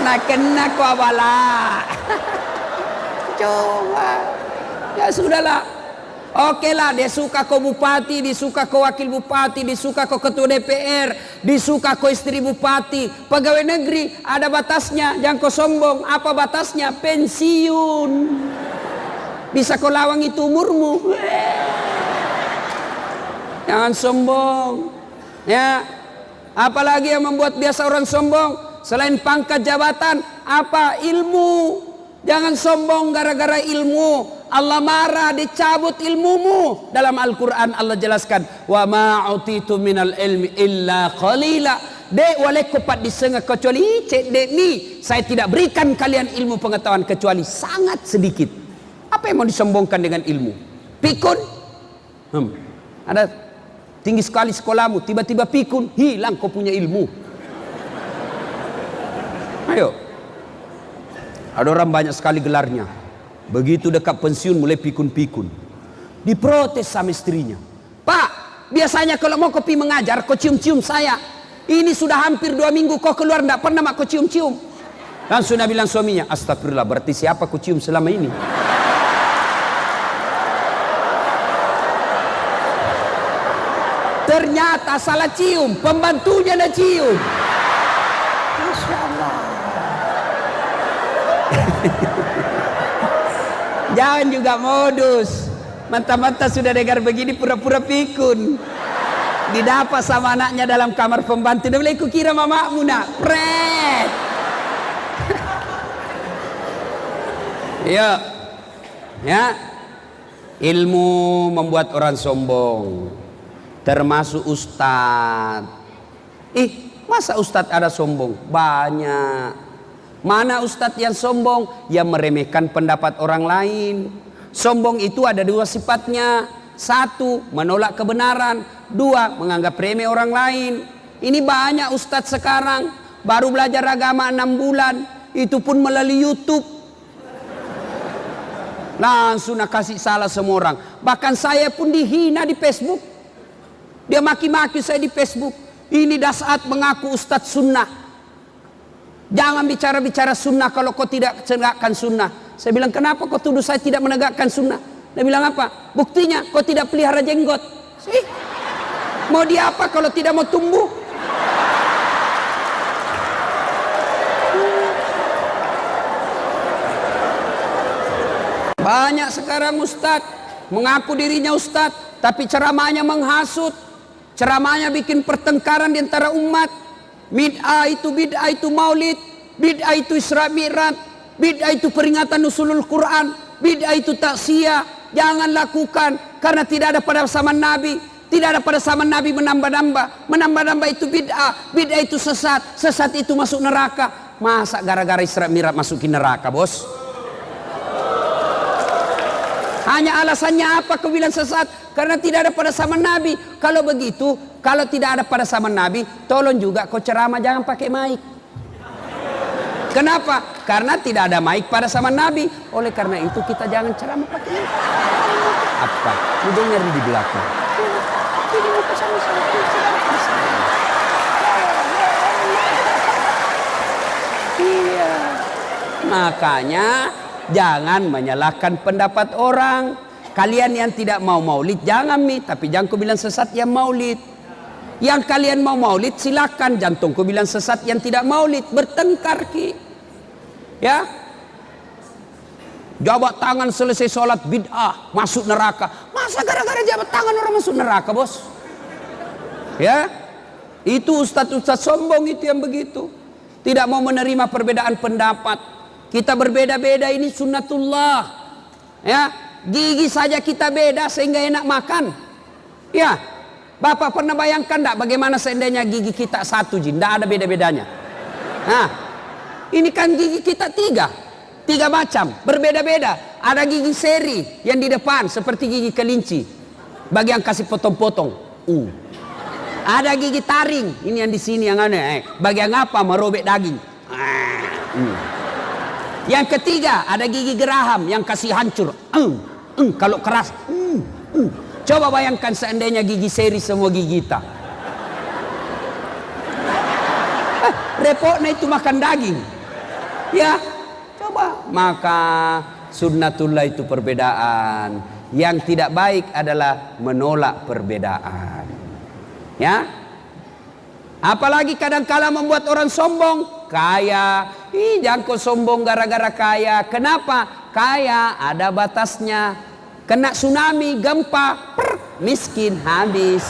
nah kena kau abala. Coba. Ya sudahlah. Oke lah, dia suka kau bupati, disuka kau wakil bupati, disuka kau ketua DPR, disuka kau istri bupati. Pegawai negeri ada batasnya, jangan kau sombong. Apa batasnya? Pensiun. Bisa kau lawang itu umurmu. Jangan sombong. Ya. Apalagi yang membuat biasa orang sombong? Selain pangkat jabatan, apa? Ilmu. Jangan sombong gara-gara ilmu. Allah marah, dicabut ilmumu. Dalam Al-Quran Allah jelaskan, wa ma'utitu minal ilmi illa qalila. Dek walai kopat disengah kecuali cek dek ni. Saya tidak berikan kalian ilmu pengetahuan kecuali sangat sedikit. Apa yang mau disombongkan dengan ilmu? Pikun? Ada tinggi sekali sekolahmu, tiba-tiba pikun, hilang kau punya ilmu. Ayo. Ada orang banyak sekali gelarnya. Begitu dekat pensiun mulai pikun-pikun. Diprotes sama istrinya. Pak, biasanya kalau mau kopi mengajar, kau cium-cium saya. Ini sudah hampir 2 minggu kau keluar, tidak pernah mak kau cium-cium. Langsung dia bilang suaminya, astagfirullah, berarti siapa kau cium selama ini? Ternyata salah cium, pembantunya dah cium. Masya Allah. Jangan juga modus. Mata-mata sudah dengar begini pura-pura pikun. Didapat sama anaknya dalam kamar pembantu. Dia bilang, aku kira mamamu nak. Pret. Ya. Ya. Ilmu membuat orang sombong. Termasuk ustadz. Masa ustadz ada sombong? Banyak. Mana ustadz yang sombong? Yang meremehkan pendapat orang lain. Sombong itu ada 2 sifatnya. 1, menolak kebenaran. 2, menganggap remeh orang lain. Ini banyak ustadz sekarang. Baru belajar agama 6 bulan. Itu pun melalui YouTube. Langsung nak kasih salah semua orang. Bahkan saya pun dihina di Facebook. Dia maki-maki saya di Facebook. Ini dah saat mengaku ustadz sunnah. Jangan bicara-bicara sunnah kalau kau tidak menegakkan sunnah. Saya bilang, kenapa kau tuduh saya tidak menegakkan sunnah? Dia bilang apa? Buktinya kau tidak pelihara jenggot. Mau dia apa kalau tidak mau tumbuh? Banyak sekarang ustadz mengaku dirinya ustadz, tapi ceramahnya menghasut. Ceramahnya bikin pertengkaran di antara umat. Bid'ah itu maulid, bid'ah itu Isra Mi'raj, bid'ah itu peringatan nuzulul Quran, bid'ah itu taksiyah. Jangan lakukan karena tidak ada pada zaman Nabi. Tidak ada pada zaman Nabi menambah-nambah. Menambah-nambah itu bid'ah, bid'ah itu sesat, sesat itu masuk neraka. Masa gara-gara Isra Mi'raj masukin neraka, bos? Hanya alasannya apa kau bilang sesat? Karena tidak ada pada zaman Nabi. Kalau begitu, kalau tidak ada pada zaman Nabi, tolong juga kau ceramah jangan pakai mic. Kenapa? Karena tidak ada mic pada zaman Nabi. Oleh karena itu kita jangan ceramah pakai mic. Apa? Lu dengar di belakang. Iya. Makanya jangan menyalahkan pendapat orang. Kalian yang tidak mau maulid jangan tapi jangan kau bilang sesat yang maulid. Yang kalian mau maulid silakan, jantung kau bilang sesat yang tidak maulid. Bertengkar ki. Ya. Jabat tangan selesai sholat bid'ah, masuk neraka. Masa gara-gara jabat tangan orang masuk neraka, bos? Ya. Itu ustadz-ustadz sombong itu yang begitu. Tidak mau menerima perbedaan pendapat. Kita berbeda-beda, ini sunnatullah. Ya. Gigi saja kita beda sehingga enak makan. Ya, Bapak pernah bayangkan enggak bagaimana seandainya gigi kita satu jin, enggak ada beda-bedanya. Nah, ini kan gigi kita tiga macam, berbeda-beda. Ada gigi seri yang di depan seperti gigi kelinci, bagi yang kasih potong-potong. Ada gigi taring, ini yang di sini yang aneh. Bagi yang apa merobek daging. Yang ketiga ada gigi geraham yang kasih hancur. Kalau keras. Coba bayangkan seandainya gigi seri semua gigi kita. Repotnya itu makan daging. Ya, coba. Maka sunnatullah itu perbedaan. Yang tidak baik adalah menolak perbedaan. Ya. Apalagi kadang-kala membuat orang sombong. Kaya. Jangan kau sombong gara-gara kaya. Kenapa? Kaya ada batasnya. Kena tsunami, gempa, miskin habis.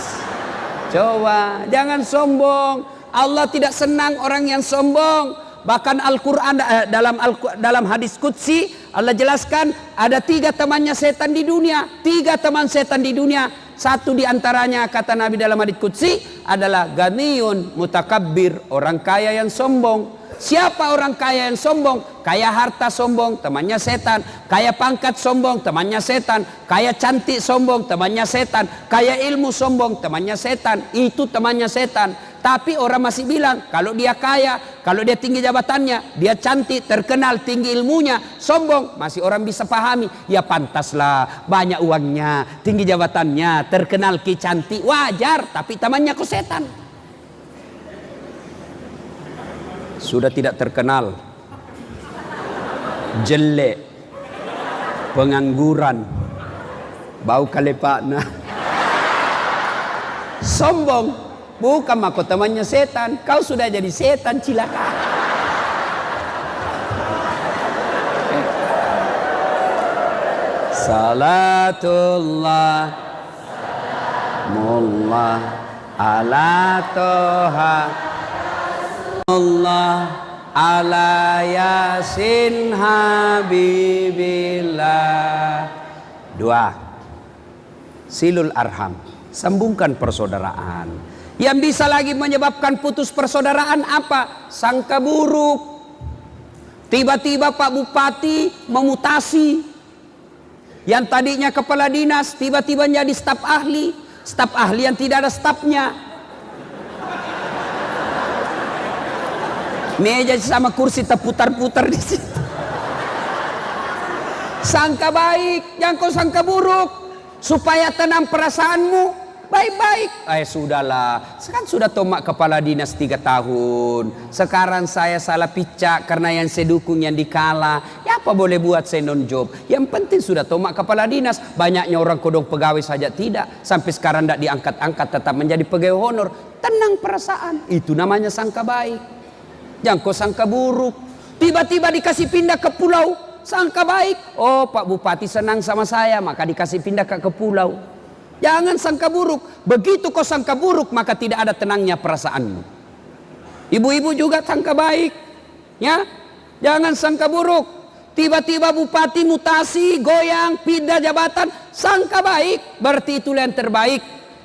Coba, jangan sombong. Allah tidak senang orang yang sombong. Bahkan Al-Quran dalam hadis Qudsi Allah jelaskan ada 3 temannya setan di dunia. 3 teman setan di dunia. Satu di antaranya kata Nabi dalam hadis Qudsi adalah ganiyun mutakabbir, orang kaya yang sombong. Siapa orang kaya yang sombong? Kaya harta sombong, temannya setan. Kaya pangkat sombong, temannya setan. Kaya cantik sombong, temannya setan. Kaya ilmu sombong, temannya setan. Itu temannya setan. Tapi orang masih bilang, kalau dia kaya, kalau dia tinggi jabatannya, dia cantik, terkenal, tinggi ilmunya, sombong. Masih orang bisa pahami. Ya pantaslah, banyak uangnya, tinggi jabatannya, terkenal, cantik. Wajar, tapi temannya kok setan. Sudah tidak terkenal, jelek, pengangguran, bau kalepakna, sombong, bukan mako temannya setan. Kau sudah jadi setan, cilaka. Salatullah mullah ala toha Allah ala yasin habibillah. 2. Silul arham, sambungkan persaudaraan. Yang bisa lagi menyebabkan putus persaudaraan apa? Sangka buruk. Tiba-tiba Pak Bupati memutasi. Yang tadinya kepala dinas tiba-tiba jadi staf ahli. Staf ahli yang tidak ada stafnya. Meja sama kursi terputar-putar di situ. Sangka baik, jangan kau sangka buruk. Supaya tenang perasaanmu, baik-baik. Sudahlah, kan sudah tomak kepala dinas 3 tahun. Sekarang saya salah picak karena yang saya dukung yang dikalah. Ya apa boleh buat, saya non job. Yang penting sudah tomak kepala dinas. Banyaknya orang kodong pegawai saja tidak. Sampai sekarang tidak diangkat-angkat, tetap menjadi pegawai honor. Tenang perasaan, itu namanya sangka baik. Jangan kau sangka buruk. Tiba-tiba dikasih pindah ke pulau, sangka baik. Oh, Pak Bupati senang sama saya, maka dikasih pindah ke pulau. Jangan sangka buruk. Begitu kau sangka buruk, maka tidak ada tenangnya perasaanmu. Ibu-ibu juga sangka baik. Ya, jangan sangka buruk. Tiba-tiba bupati mutasi, goyang, pindah jabatan, sangka baik. Berarti itulah yang terbaik.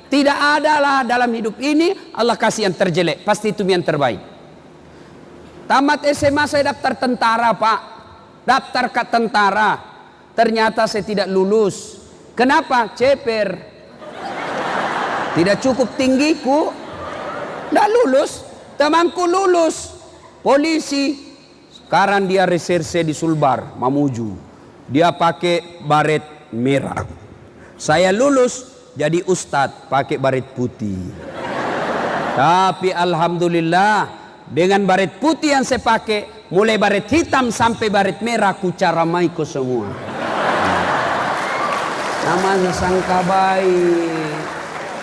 Tidak adalah dalam hidup ini Allah kasih yang terjelek. Pasti itu yang terbaik. Tamat SMA saya daftar tentara, Pak. Daftar ke tentara. Ternyata saya tidak lulus. Kenapa? Ceper. Tidak cukup tinggiku. Tidak lulus. Temanku lulus. Polisi. Sekarang dia reserse di Sulbar, Mamuju. Dia pakai baret merah. Saya lulus jadi ustadz pakai baret putih. Tapi alhamdulillah, dengan baret putih yang saya pakai, mulai baret hitam sampai baret merah, ku caramai ko semua. Namanya sangka baik.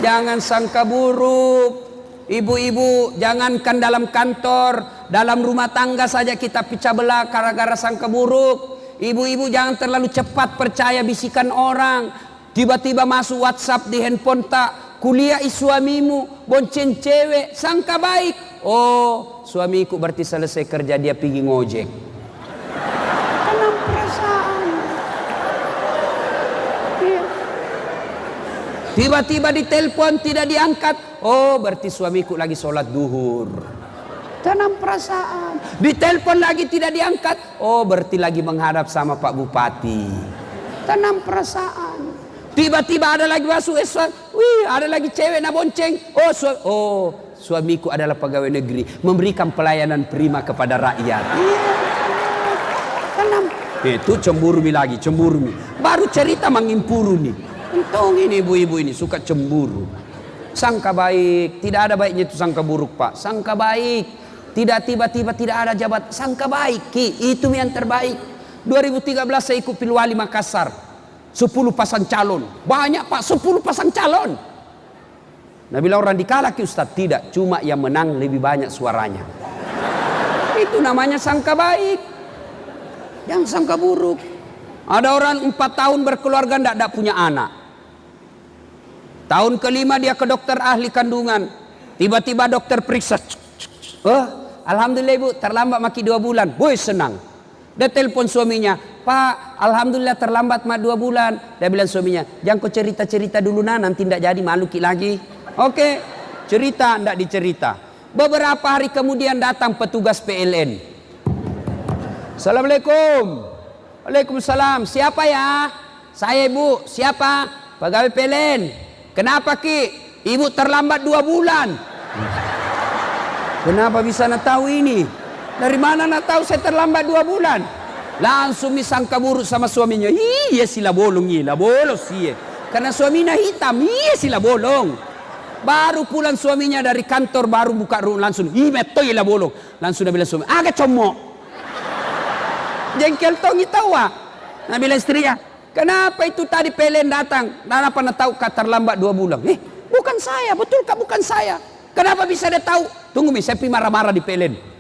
Jangan sangka buruk. Ibu-ibu, jangankan dalam kantor, dalam rumah tangga saja kita pecah belah gara-gara sangka buruk. Ibu-ibu jangan terlalu cepat percaya bisikan orang. Tiba-tiba masuk WhatsApp di handphone tak, kuliah suamimu, bonceng cewek, sangka baik. Oh, suamiku berarti selesai kerja dia pergi ngojek. Tanam perasaan. Tiba-tiba ditelepon tidak diangkat. Oh, berarti suamiku lagi sholat duhur. Tanam perasaan. Ditelepon lagi tidak diangkat. Oh, berarti lagi menghadap sama Pak Bupati. Tanam perasaan. Tiba-tiba ada lagi masuk Islam. Wih, ada lagi cewek nak bonceng. Oh, suamiku adalah pegawai negeri, memberikan pelayanan prima kepada rakyat. Tanam. Itu cemburu lagi, cemburu. Baru cerita mengimpuru nih. Untung ini ibu-ibu ini suka cemburu. Sangka baik, tidak ada baiknya itu sangka buruk, Pak. Sangka baik, tidak tiba-tiba tidak ada jabat. Sangka baik, itu yang terbaik. 2013 saya ikut Pilwali Makassar. 10 pasang calon. Banyak, Pak, 10 pasang calon. Nah, bila orang dikalaki Ustaz, tidak, cuma yang menang lebih banyak suaranya. Itu namanya sangka baik. Yang sangka buruk. Ada orang 4 tahun berkeluarga tidak punya anak. Tahun kelima dia ke dokter ahli kandungan. Tiba-tiba dokter periksa. Oh, alhamdulillah ibu, terlambat maki 2 bulan. Boy, senang. Dia telepon suaminya. Pak, alhamdulillah terlambat 2 bulan. Dia bilang suaminya, jangan kau cerita-cerita dulu nah, nanti tidak jadi malu ki lagi. Oke, cerita tidak dicerita. Beberapa hari kemudian datang petugas PLN. Assalamualaikum. Waalaikumsalam. Siapa ya? Saya ibu. Siapa? Pegawai PLN. Kenapa ki? Ibu terlambat 2 bulan. Kenapa bisa nak tahu ini? Dari mana nak tahu saya terlambat 2 bulan? Langsung disangka buruk sama suaminya. Iya sila bolong, iya bolong sih. Karena suaminya hitam, iya sila bolong. Baru pulang suaminya dari kantor, baru buka rumah langsung. Iya betul iya bolong. Langsung dia bilang suami, agak comok. Jengkel tongi tawa. Nah bilang istrinya, kenapa itu tadi PLN datang? Kenapa nak tahu kata terlambat 2 bulan? Bukan saya, betul kak bukan saya. Kenapa bisa dia tahu? Tunggu mi, saya pergi marah-marah di PLN.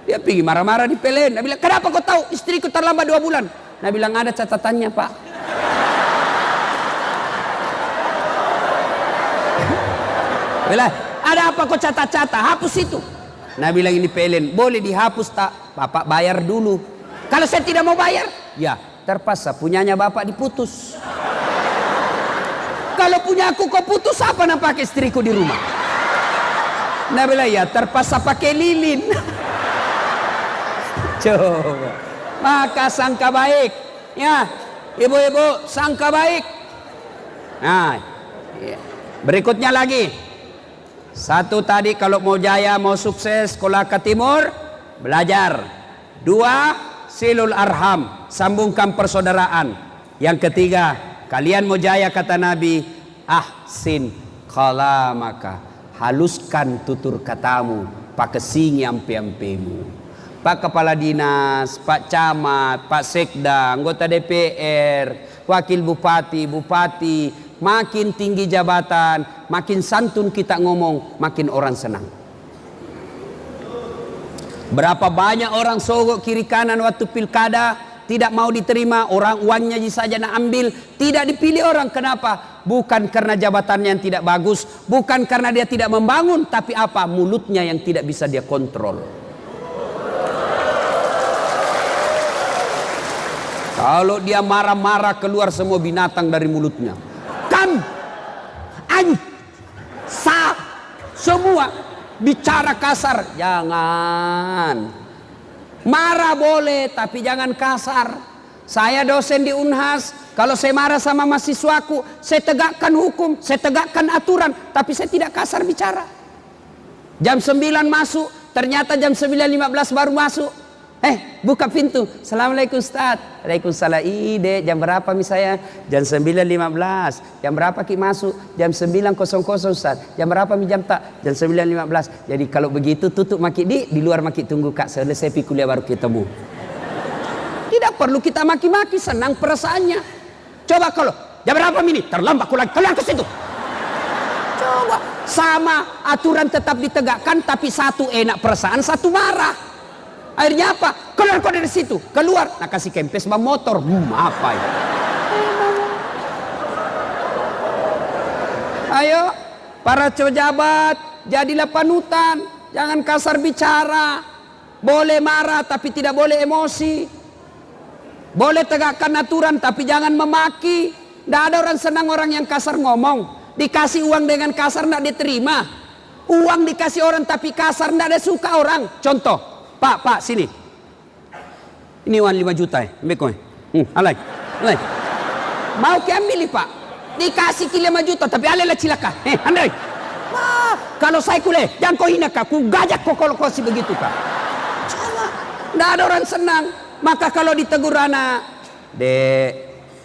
Dia pergi marah-marah di PLN. Dia bilang, kenapa kau tahu istriku terlambat 2 bulan? Dia bilang, ada catatannya pak. Bilang, ada apa kau catat-catat? Hapus itu. Nah bilang ini PLN, boleh dihapus tak? Bapak bayar dulu. Kalau saya tidak mau bayar, ya terpaksa punyanya bapak diputus. Kalau punya aku kau putus, apa nak pakai istriku di rumah? Nah bilang ya terpaksa pakai lilin. Coba. Maka sangka baik, ya ibu-ibu sangka baik. Nah, berikutnya lagi. Satu tadi kalau mau jaya, mau sukses, sekolah ke timur, belajar. 2, silul arham, sambungkan persaudaraan. Yang ketiga, kalian mau jaya kata Nabi, ahsin kalamaka, haluskan tutur katamu, pakai singi ampe-ampemu. Pak Kepala Dinas, Pak Camat, Pak Sekda, anggota DPR, Wakil Bupati, Bupati, makin tinggi jabatan, makin santun kita ngomong, makin orang senang. Berapa banyak orang sogok kiri kanan waktu pilkada, tidak mau diterima, orang uangnya saja nak ambil, tidak dipilih orang. Kenapa? Bukan karena jabatannya yang tidak bagus, bukan karena dia tidak membangun, tapi apa? Mulutnya yang tidak bisa dia kontrol. Kalau dia marah-marah, keluar semua binatang dari mulutnya. Kam, an, sa, semua bicara kasar. Jangan. Marah boleh, tapi jangan kasar. Saya dosen di Unhas, kalau saya marah sama mahasiswaku, saya tegakkan hukum, saya tegakkan aturan, tapi saya tidak kasar bicara. Jam 9 masuk, ternyata jam 9.15 baru masuk. Buka pintu. Assalamualaikum Ustaz. Waalaikumsalam. Ide, jam berapa misalnya? Jam 9.15. Jam berapa ki masuk? Jam 9.00 Ustaz. Jam berapa mi jam tak? Jam 9.15. Jadi kalau begitu tutup maki di luar maki tunggu Kak. Selesai pi kuliah baru ketemu. Tidak perlu kita maki-maki, senang perasaannya. Coba kalau jam berapa ini? Terlambat aku lagi. Keluar ke situ. Coba. Sama aturan tetap ditegakkan, tapi satu enak perasaan, satu marah. Akhirnya apa? Keluar kau dari situ. Keluar. Nah kasih kempes bang motor. Apa ya? Ayo para pejabat, jadilah panutan. Jangan kasar bicara. Boleh marah tapi tidak boleh emosi. Boleh tegakkan aturan tapi jangan memaki. Tidak ada orang senang orang yang kasar ngomong. Dikasih uang dengan kasar tidak diterima. Uang dikasih orang tapi kasar tidak ada suka orang. Contoh, Pak sini. Ini uang 5 juta ya. Ambil kau. Alai. Mau ke ambil Pak. Dikasih ke 5 juta tapi alelah cilaka. Andai. Kalau saya kuliah, jangan kau hina Kak. Ku gajak kau kalau kau begitu Kak. Coba. Tidak ada orang senang. Maka kalau ditegur anak, Dek,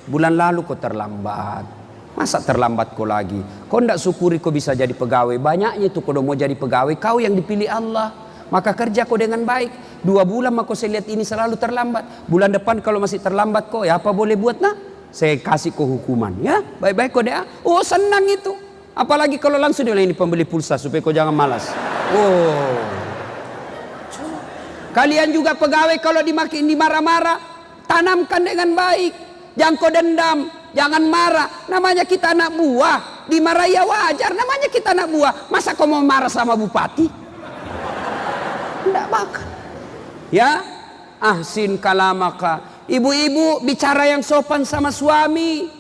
bulan lalu kau terlambat. Masa terlambat kau lagi? Kau tidak syukuri kau bisa jadi pegawai. Banyaknya itu kau mau jadi pegawai. Kau yang dipilih Allah. Maka kerja kau dengan baik. 2 bulan maka saya lihat ini selalu terlambat. Bulan depan kalau masih terlambat kau, ya apa boleh buat nah? Saya kasih kau hukuman. Ya, baik-baik kau deh. Oh senang itu. Apalagi kalau langsung dia ini pembeli pulsa supaya kau jangan malas. Oh. Kalian juga pegawai kalau dimarah-marah, tanamkan dengan baik. Jangan kau dendam, jangan marah. Namanya kita anak buah. Dimarahi ya wajar, namanya kita anak buah. Masa kau mau marah sama bupati? Tidak bakal. Ya, ahsin kalamaka. Ibu-ibu bicara yang sopan sama suami.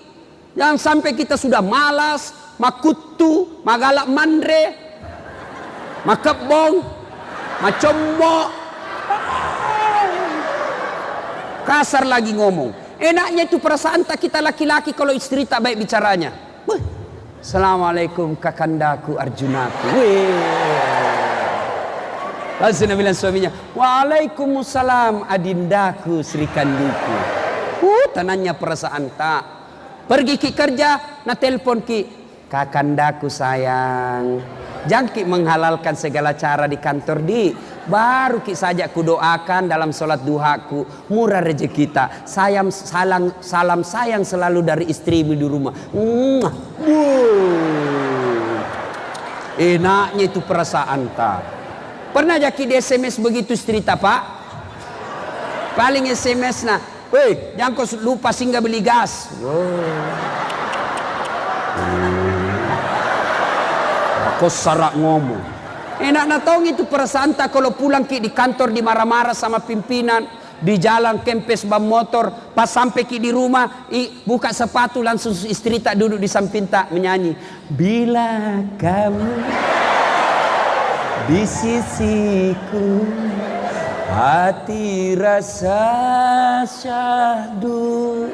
Jangan sampai kita sudah malas, makutu, magalak mandre, makebong, macombok. Kasar lagi ngomong. Enaknya itu perasaan tak kita laki-laki kalau istri tak baik bicaranya. Assalamualaikum kakandaku Arjunaku. Lalu saya bilang suaminya, Waalaikumsalam adindaku Sri Kandiku. Tenangnya perasaan tak. Pergi ki kerja, na telepon ki, kakandaku sayang. Jangan ki menghalalkan segala cara di kantor di. Baru ki saja ku doakan dalam sholat duhaku, murah rezeki kita. Salam sayang selalu dari istrimu di rumah. Enaknya itu perasaan tak. Pernah jadi di SMS begitu cerita Pak? Paling SMS nah, weh jangan kau lupa singgah beli gas. Kau sarak ngomong. Enak na tahu itu perasaan tak kalau pulang ki di kantor dimarah-marah sama pimpinan, di jalan kempes bam motor, pas sampai ki di rumah buka sepatu langsung istri tak duduk di samping tak menyanyi. Bila kamu di sisiku, hati rasa syahdu.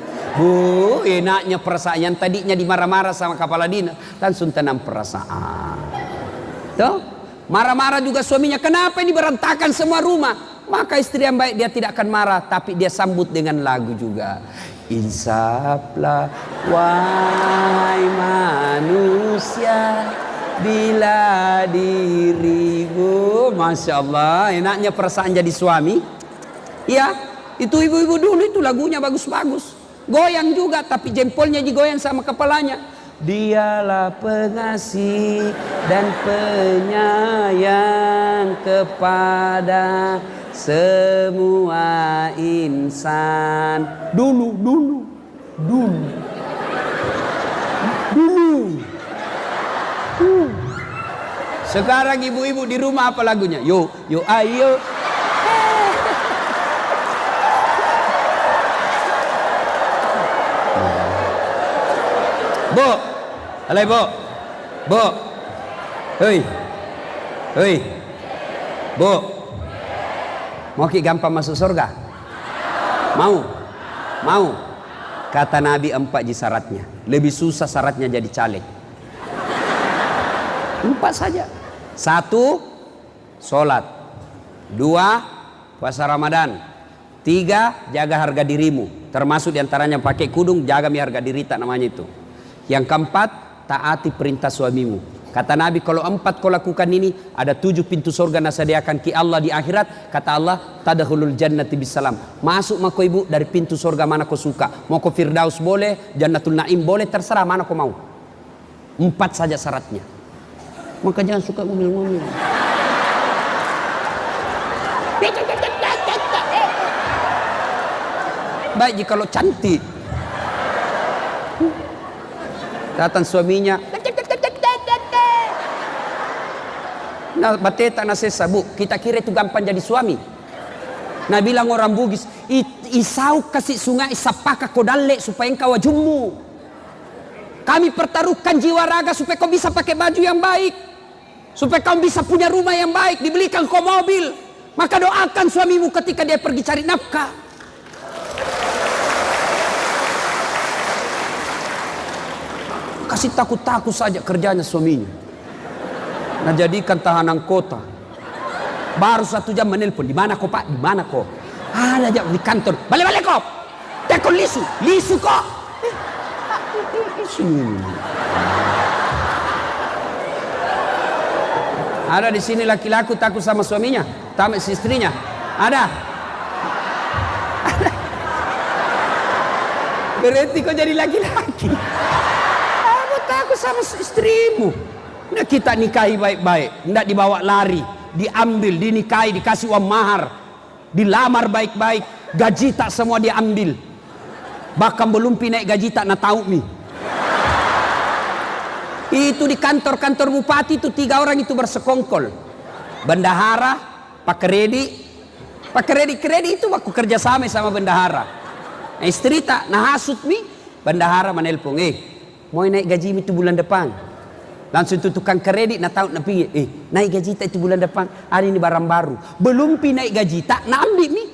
Enaknya perasaan yang tadinya dimarah-marah sama kepala dinas langsung tenang perasaan. Tuh. Marah-marah juga suaminya, kenapa ini berantakan semua rumah? Maka istri yang baik dia tidak akan marah, tapi dia sambut dengan lagu juga. Insaflah wahai manusia, bila dirimu. Masya Allah, enaknya perasaan jadi suami. Iya, itu ibu-ibu dulu itu lagunya bagus-bagus. Goyang juga, tapi jempolnya digoyang sama kepalanya. Dialah pengasih dan penyayang kepada semua insan. Dulu Sekarang ibu-ibu di rumah apa lagunya? Yo, yo, ayo. Bu, halo bu, bu, hei, hei, bu, mau ki gampang masuk surga? Mau, mau. Kata Nabi 4 syaratnya. Lebih susah syaratnya jadi caleg. 4 saja. 1, sholat. 2, puasa Ramadan. 3, jaga harga dirimu. Termasuk diantaranya pakai kudung, jaga harga diri, tak namanya itu. Yang keempat, taati perintah suamimu. Kata Nabi, kalau 4 kau lakukan ini, ada 7 pintu surga nasadiakan ki Allah di akhirat. Kata Allah, tadkhulul jannati bisalam. Masuk mako ibu dari pintu surga mana kau suka. Mau ke Firdaus boleh, Jannatul Naim boleh, terserah mana kau mau. 4 saja syaratnya. Maka jangan suka ngomel-ngomel. Baik jika lo cantik. Datang suaminya, nah bateta na sesa bu, kita kira itu gampang jadi suami. Nah bilang orang Bugis, isau kasih sungai sapaka kodalle supaya engkau wajummu. Kami pertaruhkan jiwa raga supaya kau bisa pakai baju yang baik, supaya kau bisa punya rumah yang baik, dibelikan kau mobil. Maka doakan suamimu ketika dia pergi cari nafkah. Kasih takut-takut saja kerjanya suaminya. Nah jadikan tahanan kota. Baru 1 jam menelpon, di mana kok pak? Di mana kok? Ada aja di kantor. Balik-balik kok. Tekon lisu, lisu kok. Ada di sini laki-laki takut sama suaminya, sama istrinya. Ada. Berarti kau jadi laki-laki. Takut sama istrimu. Nah kita nikahi baik-baik, tidak dibawa lari, diambil, dinikahi, dikasih uang mahar, dilamar baik-baik, gaji tak semua diambil. Bahkan belum naik gaji tak nak tahu mi. Itu di kantor-kantor bupati itu 3 orang itu bersekongkol. Bendahara, Pak Kredi itu aku kerja sama bendahara. Nah, istri tak nah hasut mi, bendahara menelpon, mau naik gaji itu bulan depan. Langsung itu tukang kredit nak tahu nak pergi. Naik gaji tak itu bulan depan. Hari ini barang baru. Belum naik gaji tak nak ambil ni.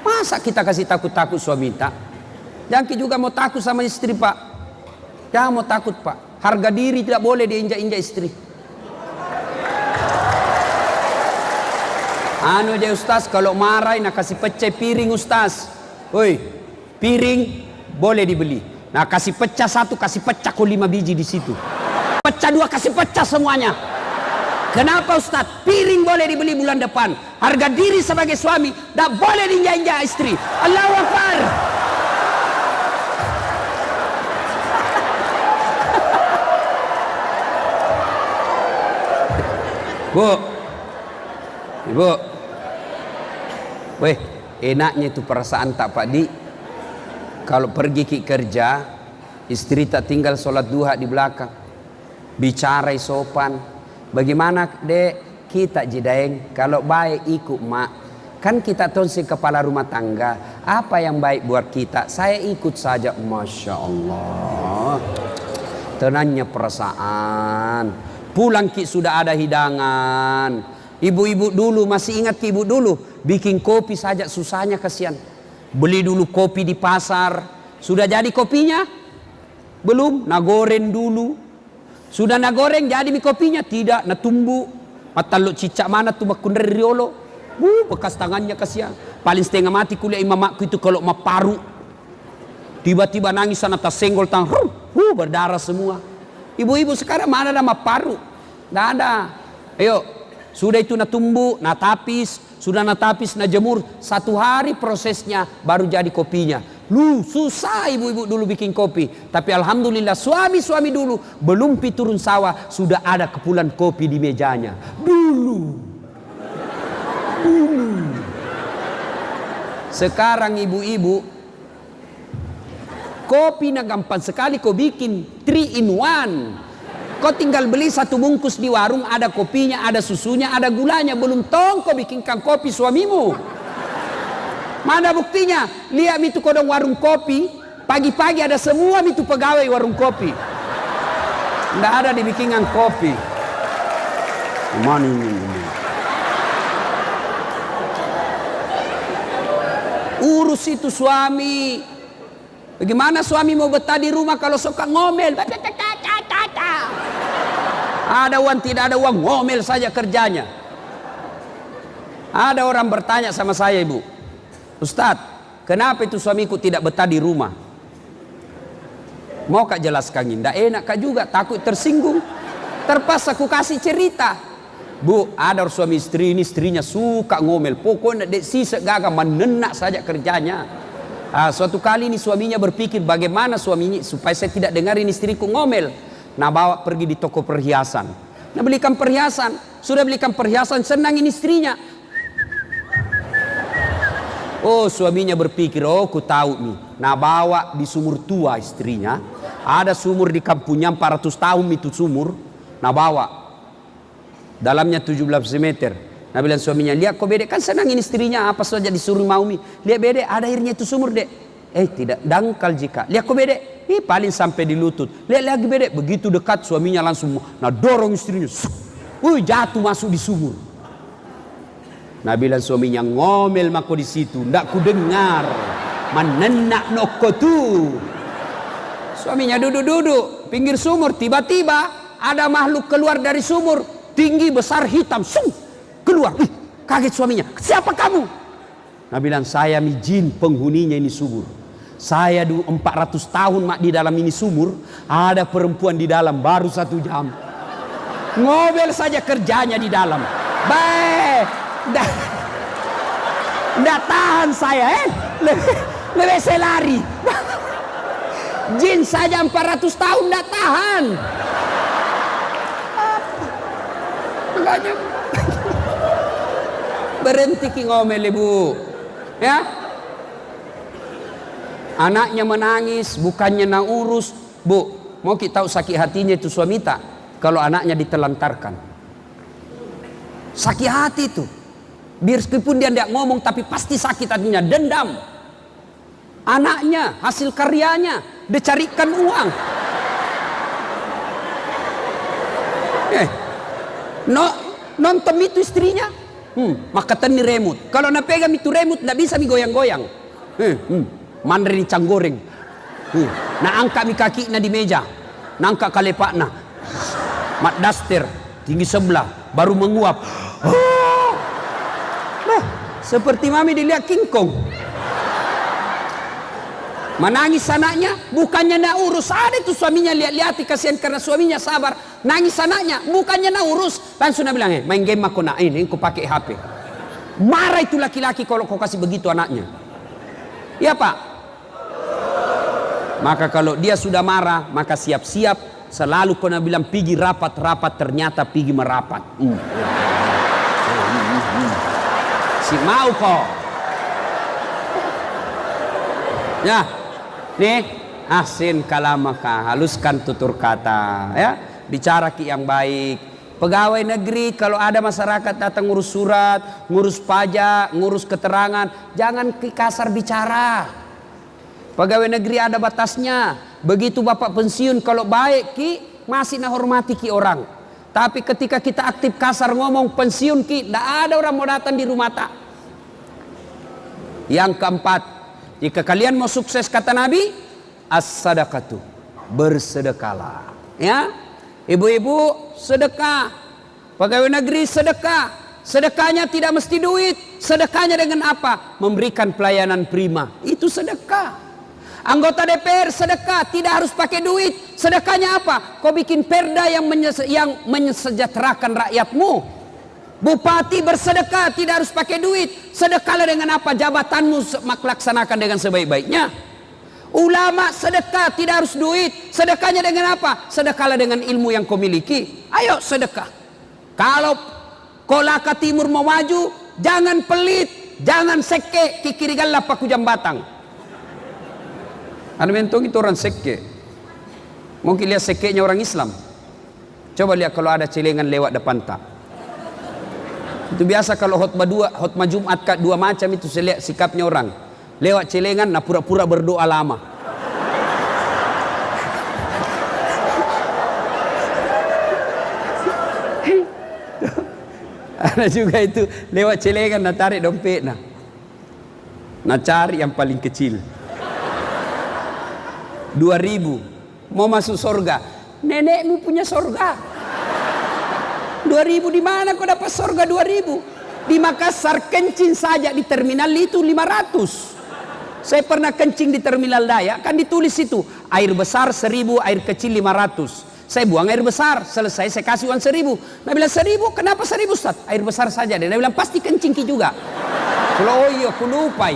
Masa kita kasih takut-takut suami tak? Jangan juga mau takut sama istri pak. Jangan mau takut pak. Harga diri tidak boleh diinjak-injak istri. Anu aja Ustaz, kalau marah nak kasih pecah piring Ustaz. Woi, piring boleh dibeli. Nah kasih pecah 1, kasih pecah kok 5 biji di situ. Pecah 2, kasih pecah semuanya. Kenapa Ustaz? Piring boleh dibeli bulan depan. Harga diri sebagai suami tak boleh diinjak-injak istri. Allahu Akbar. Bu, ibu, weh, enaknya itu perasaan tak Pak Di. Kalau pergi ke kerja, istri tak tinggal sholat duha di belakang, bicara sopan. Bagaimana dek kita jidaeng? Kalau baik ikut mak, kan kita tonsi kepala rumah tangga. Apa yang baik buat kita, saya ikut saja. Masya Allah, tenangnya perasaan. Pulang ki sudah ada hidangan. Ibu-ibu dulu masih ingat ki ibu dulu bikin kopi saja susahnya kasihan. Beli dulu kopi di pasar. Sudah jadi kopinya? Belum, nagoreng dulu. Sudah nagoreng jadi mi kopinya? Tidak, natumbu. Matalok cicak mana tuh makun dari riolo. Bekas tangannya kasihan. Paling setengah mati kuliah imamakku itu kalau maparu. Tiba-tiba nangis sana tas senggol tang. Berdarah semua. Ibu-ibu sekarang mana ada maparu? Tidak ada. Ayo, sudah itu natumbu, natapis. Sudah natapis, najemur 1 hari prosesnya baru jadi kopinya. Susah ibu-ibu dulu bikin kopi. Tapi alhamdulillah suami-suami dulu belum turun sawah sudah ada kepulan kopi di mejanya. Dulu. Sekarang ibu-ibu kopi na gampang sekali kau bikin 3 in 1. Kau tinggal beli satu bungkus di warung, ada kopinya, ada susunya, ada gulanya. Belum tong kau bikinkan kopi suamimu. Mana buktinya? Lihat itu kodong warung kopi, pagi-pagi ada semua itu pegawai warung kopi. Tidak ada dibikinkan kopi. Mana ini? Urus itu suami. Bagaimana suami mau betah di rumah kalau suka ngomel? Ada uang tidak ada uang, ngomel saja kerjanya. Ada orang bertanya sama saya, Ibu, Ustadz, kenapa itu suamiku tidak betah di rumah? Mau kak jelaskan ini? Tidak enak kak juga, takut tersinggung. Terpaksa aku kasih cerita. Bu, ada suami istri ini, istrinya suka ngomel. Pokoknya dek sisek gagah menenak saja kerjanya. Suatu kali ini suaminya berpikir bagaimana suaminya supaya saya tidak dengarin istriku ngomel. Nah, bawa pergi di toko perhiasan. Nah, belikan perhiasan. Sudah belikan perhiasan, senangin istrinya. Oh, suaminya berpikir, oh, ku tahu nih. Nah, bawa di sumur tua istrinya. Ada sumur di kampungnya 400 tahun itu sumur. Nah, bawa. Dalamnya 17 meter. Nah, bilang suaminya, lihat kok bedek, kan senangin istrinya, apa saja disuruh mau mi. Lihat bedek, ada airnya itu sumur dek. Tidak, dangkal jika. Lihat kok bedek, paling sampai di lutut. Lihat lagi bedek, begitu dekat suaminya langsung, nah dorong istrinya. Jatuh masuk di sumur. Nah, bilang suaminya, ngomel mako di situ, ndak ku dengar. Menenak noko tuh. Suaminya duduk-duduk pinggir sumur, tiba-tiba ada makhluk keluar dari sumur, tinggi besar hitam, keluar. Kaget suaminya, siapa kamu? Nah, bilang, saya jin penghuninya ini sumur. Saya 400 tahun mak di dalam ini sumur, ada perempuan di dalam baru 1 jam. Ngobel saja kerjanya di dalam. Baik, nggak tahan saya, lebih saya lari. Jin saja 400 tahun nggak tahan. Makanya berhenti ki ngomel, Ibu. Ya. Anaknya menangis, bukannya nak urus. Bu, mau kita tahu sakit hatinya itu suami tak? Kalau anaknya ditelantarkan. Sakit hati itu. Biarpun dia tidak ngomong, tapi pasti sakit hatinya, dendam. Anaknya, hasil karyanya, dicarikan uang. Nonton itu istrinya. Maka teni remote. Kalau nak pegang itu remote, tidak bisa mi goyang-goyang. Mandri ni canggoreng. Na angkat mi kaki na di meja. Na angkat kalepak na. Mat daster tinggi sebelah baru menguap. Seperti mami dilihat King Kong. Menangis anaknya, bukannya nak urus. Ada itu suaminya lihat-lihat kasihan karena suaminya sabar. Nangis anaknya, bukannya nak urus. Langsung nak bilang, main game aku nak ini, aku pakai HP. Marah itu laki-laki kalau kau kasih begitu anaknya. Ya Pak. Maka kalau dia sudah marah, maka siap-siap. Selalu kau nak bilang pergi rapat-rapat, ternyata pergi merapat. Si mau kok. Ya, nih asin kalamaka, haluskan tutur kata, ya. Bicara ki yang baik. Pegawai negeri kalau ada masyarakat datang ngurus surat, ngurus pajak, ngurus keterangan, jangan kasar bicara. Pegawai negeri ada batasnya. Begitu bapak pensiun kalau baik ki masih nak hormati ki orang. Tapi ketika kita aktif kasar ngomong pensiun ki, tidak ada orang mau datang di rumah tak. Yang keempat, jika kalian mau sukses kata Nabi, as-sadaqatu, bersedekahlah. Ya, ibu-ibu sedekah, pegawai negeri sedekah. Sedekahnya tidak mesti duit. Sedekahnya dengan apa? Memberikan pelayanan prima. Itu sedekah. Anggota DPR sedekah, tidak harus pakai duit. Sedekahnya apa? Kau bikin perda yang mensejahterakan rakyatmu. Bupati bersedekah, tidak harus pakai duit. Sedekahlah dengan apa? Jabatanmu laksanakan dengan sebaik-baiknya. Ulama sedekah, tidak harus duit. Sedekahnya dengan apa? Sedekahlah dengan ilmu yang kau miliki. Ayo sedekah. Kalau Kolaka Timur mau maju, jangan pelit, jangan seke, kikirigalah paku jambatang. Anu mentong itu orang seke. Mungkin lihat sekenya orang Islam. Coba lihat kalau ada celengan lewat depan tak. Itu biasa kalau khutbah Jumat dua macam itu, saya lihat sikapnya orang. Lewat celengan, nah pura-pura berdoa lama. Ada juga itu lewat celengan, nah tarik dompet, nah cari yang paling kecil. 2.000 mau masuk surga. Nenekmu punya surga. 2.000 di mana kau dapat surga 2.000? Di Makassar kencing saja di terminal itu 500. Saya pernah kencing di terminal Dayak, kan ditulis itu air besar 1.000, air kecil 500. Saya buang air besar, selesai saya kasih uang 1.000. Nah bilang 1.000, kenapa 1.000 Ustaz? Air besar saja. Dia bilang pasti kencing ki juga. Kalau oh iya aku lupa.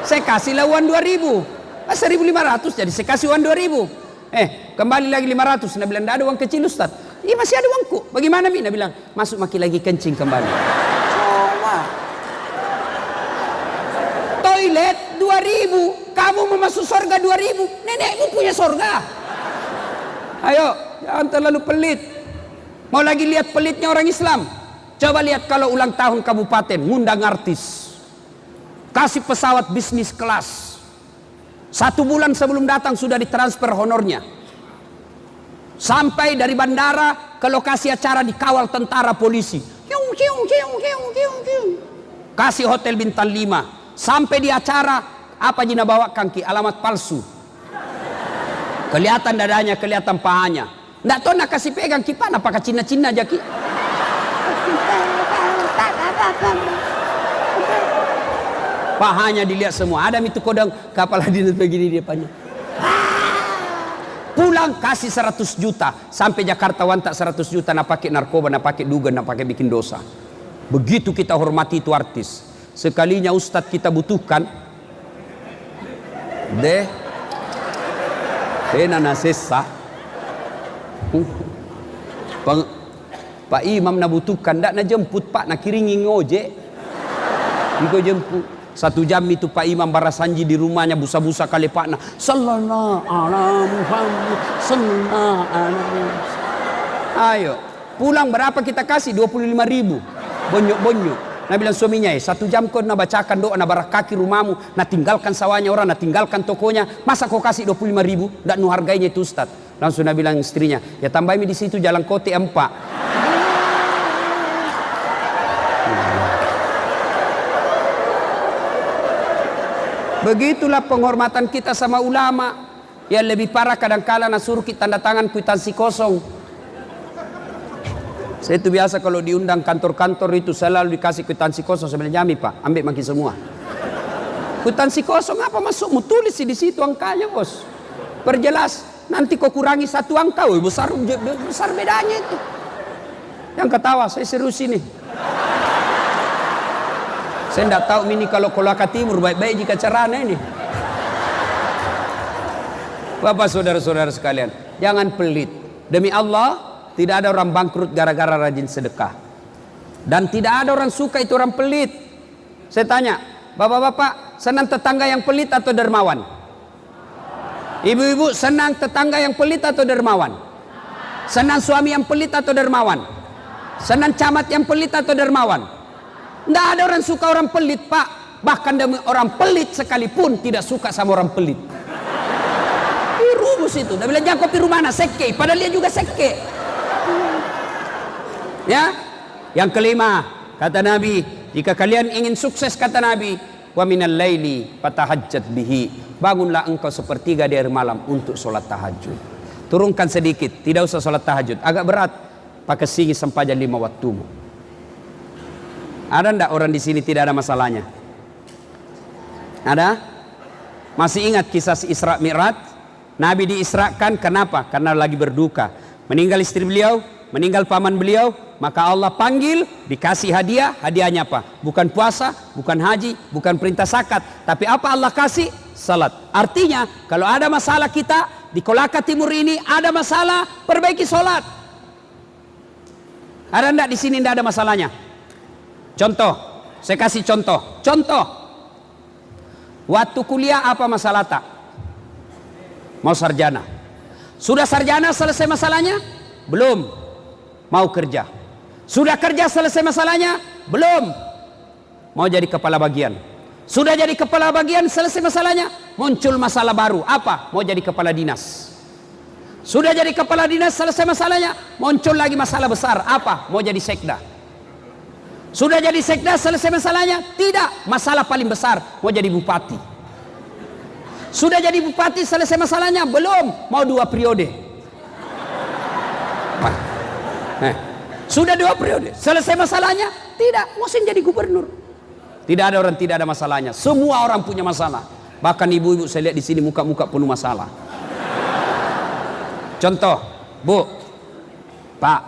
Saya kasihlah uang 2.000. 1.500 jadi saya kasih uang 2.000. Kembali lagi 500. Dia bilang tidak ada uang kecil Ustaz. Iya masih ada uangku. Bagaimana Mi? Dia bilang masuk maki lagi kencing kembali. Coba. Toilet 2.000. Kamu mau masuk surga 2.000. Nenekmu punya surga. Ayo, jangan terlalu pelit. Mau lagi lihat pelitnya orang Islam? Coba lihat kalau ulang tahun kabupaten, ngundang artis, kasih pesawat bisnis kelas. 1 bulan sebelum datang sudah ditransfer honornya. Sampai dari bandara ke lokasi acara dikawal tentara polisi. Kasih hotel bintang 5. Sampai di acara, apa jina bawa kangki? Alamat palsu. Kelihatan dadanya, kelihatan pahanya. Nggak tahu nak kasih pegang kipan, apakah Cina-Cina aja ki? Pahanya dilihat semua. Ada itu kodang kapal dinas begini depannya. Pulang kasih 100 juta. Sampai Jakarta wantak 100 juta. Nak pakai narkoba, nak pakai duga, nak pakai bikin dosa. Begitu kita hormati itu artis. Sekalinya Ustadz kita butuhkan. Nana sesa. Pak Imam nak butuhkan, tak nak jemput Pak, nak kiringi ngojek. Iko jemput. 1 jam itu Pak Imam barasanji di rumahnya busa-busa kali Pak na. Sallallahu ala Muhammad sallallahu alaihi. Ayo, pulang berapa kita kasih? 25.000. Bonyok-bonyok. Nah bilang suaminya, 1 jam kau nak bacakan doa, nak barak kaki rumahmu, nak tinggalkan sawahnya orang, nak tinggalkan tokonya, masa kau kasih 25.000? Tak nu harganya itu Ustaz. Langsung nak bilang istrinya, ya tambahin di situ jalan kote 4. Begitulah penghormatan kita sama ulama. Yang lebih parah kadang-kala nasuruh kita tanda tangan kwitansi kosong. Saya itu biasa kalau diundang kantor-kantor itu selalu dikasih kwitansi kosong. Sebenarnya jami Pak, ambil maki semua. Kwitansi kosong apa masukmu? Tulis di situ angkanya bos. Perjelas. Nanti kau kurangi 1 angka, besar bedanya itu. Yang ketawa, saya serius ini. Saya tidak tahu ini kalau Kolaka Timur baik-baik jika caranya ini. Bapak saudara-saudara sekalian, jangan pelit. Demi Allah, tidak ada orang bangkrut gara-gara rajin sedekah. Dan tidak ada orang suka itu orang pelit. Saya tanya, bapak-bapak senang tetangga yang pelit atau dermawan? Ibu-ibu senang tetangga yang pelit atau dermawan? Senang suami yang pelit atau dermawan? Senang camat yang pelit atau dermawan? Tidak ada orang suka orang pelit Pak. Bahkan demi orang pelit sekalipun tidak suka sama orang pelit. Rumus itu. Dia bilang jangan kopi rumah seke. Padahal dia juga seke. Ya. Yang kelima, kata Nabi, jika kalian ingin sukses kata Nabi, wa minal laili fatahajjat bihi. Bangunlah engkau sepertiga dari malam untuk sholat tahajud. Turunkan sedikit, tidak usah sholat tahajud. Agak berat. Pakai singi sempajan 5 waktumu. Ada ndak orang di sini tidak ada masalahnya? Ada? Masih ingat kisah Isra Mi'raj? Nabi diisrakan kenapa? Karena lagi berduka. Meninggal istri beliau, meninggal paman beliau, maka Allah panggil, dikasih hadiah. Hadiahnya apa? Bukan puasa, bukan haji, bukan perintah zakat, tapi apa Allah kasih? Salat. Artinya, kalau ada masalah kita di Kolaka Timur ini ada masalah, perbaiki salat. Ada ndak di sini ndak ada masalahnya? Contoh, saya kasih contoh. Contoh, waktu kuliah apa masalah tak? Mau sarjana. Sudah sarjana selesai masalahnya? Belum. mau kerja. Sudah kerja selesai masalahnya? Belum. Mau jadi kepala bagian. Sudah jadi kepala bagian selesai masalahnya? Muncul masalah baru. Apa? Mau jadi kepala dinas. Sudah jadi kepala dinas selesai masalahnya? Muncul lagi masalah besar. Apa? Mau jadi sekda. Sudah jadi sekda selesai masalahnya? Tidak. Masalah paling besar. Mau jadi bupati. Sudah jadi bupati selesai masalahnya? Belum. Mau 2 periode. Sudah 2 periode selesai masalahnya? Tidak. Mau jadi gubernur. Tidak ada orang tidak ada masalahnya. Semua orang punya masalah. Bahkan ibu-ibu saya lihat di sini muka-muka penuh masalah. Contoh, Bu, Pak,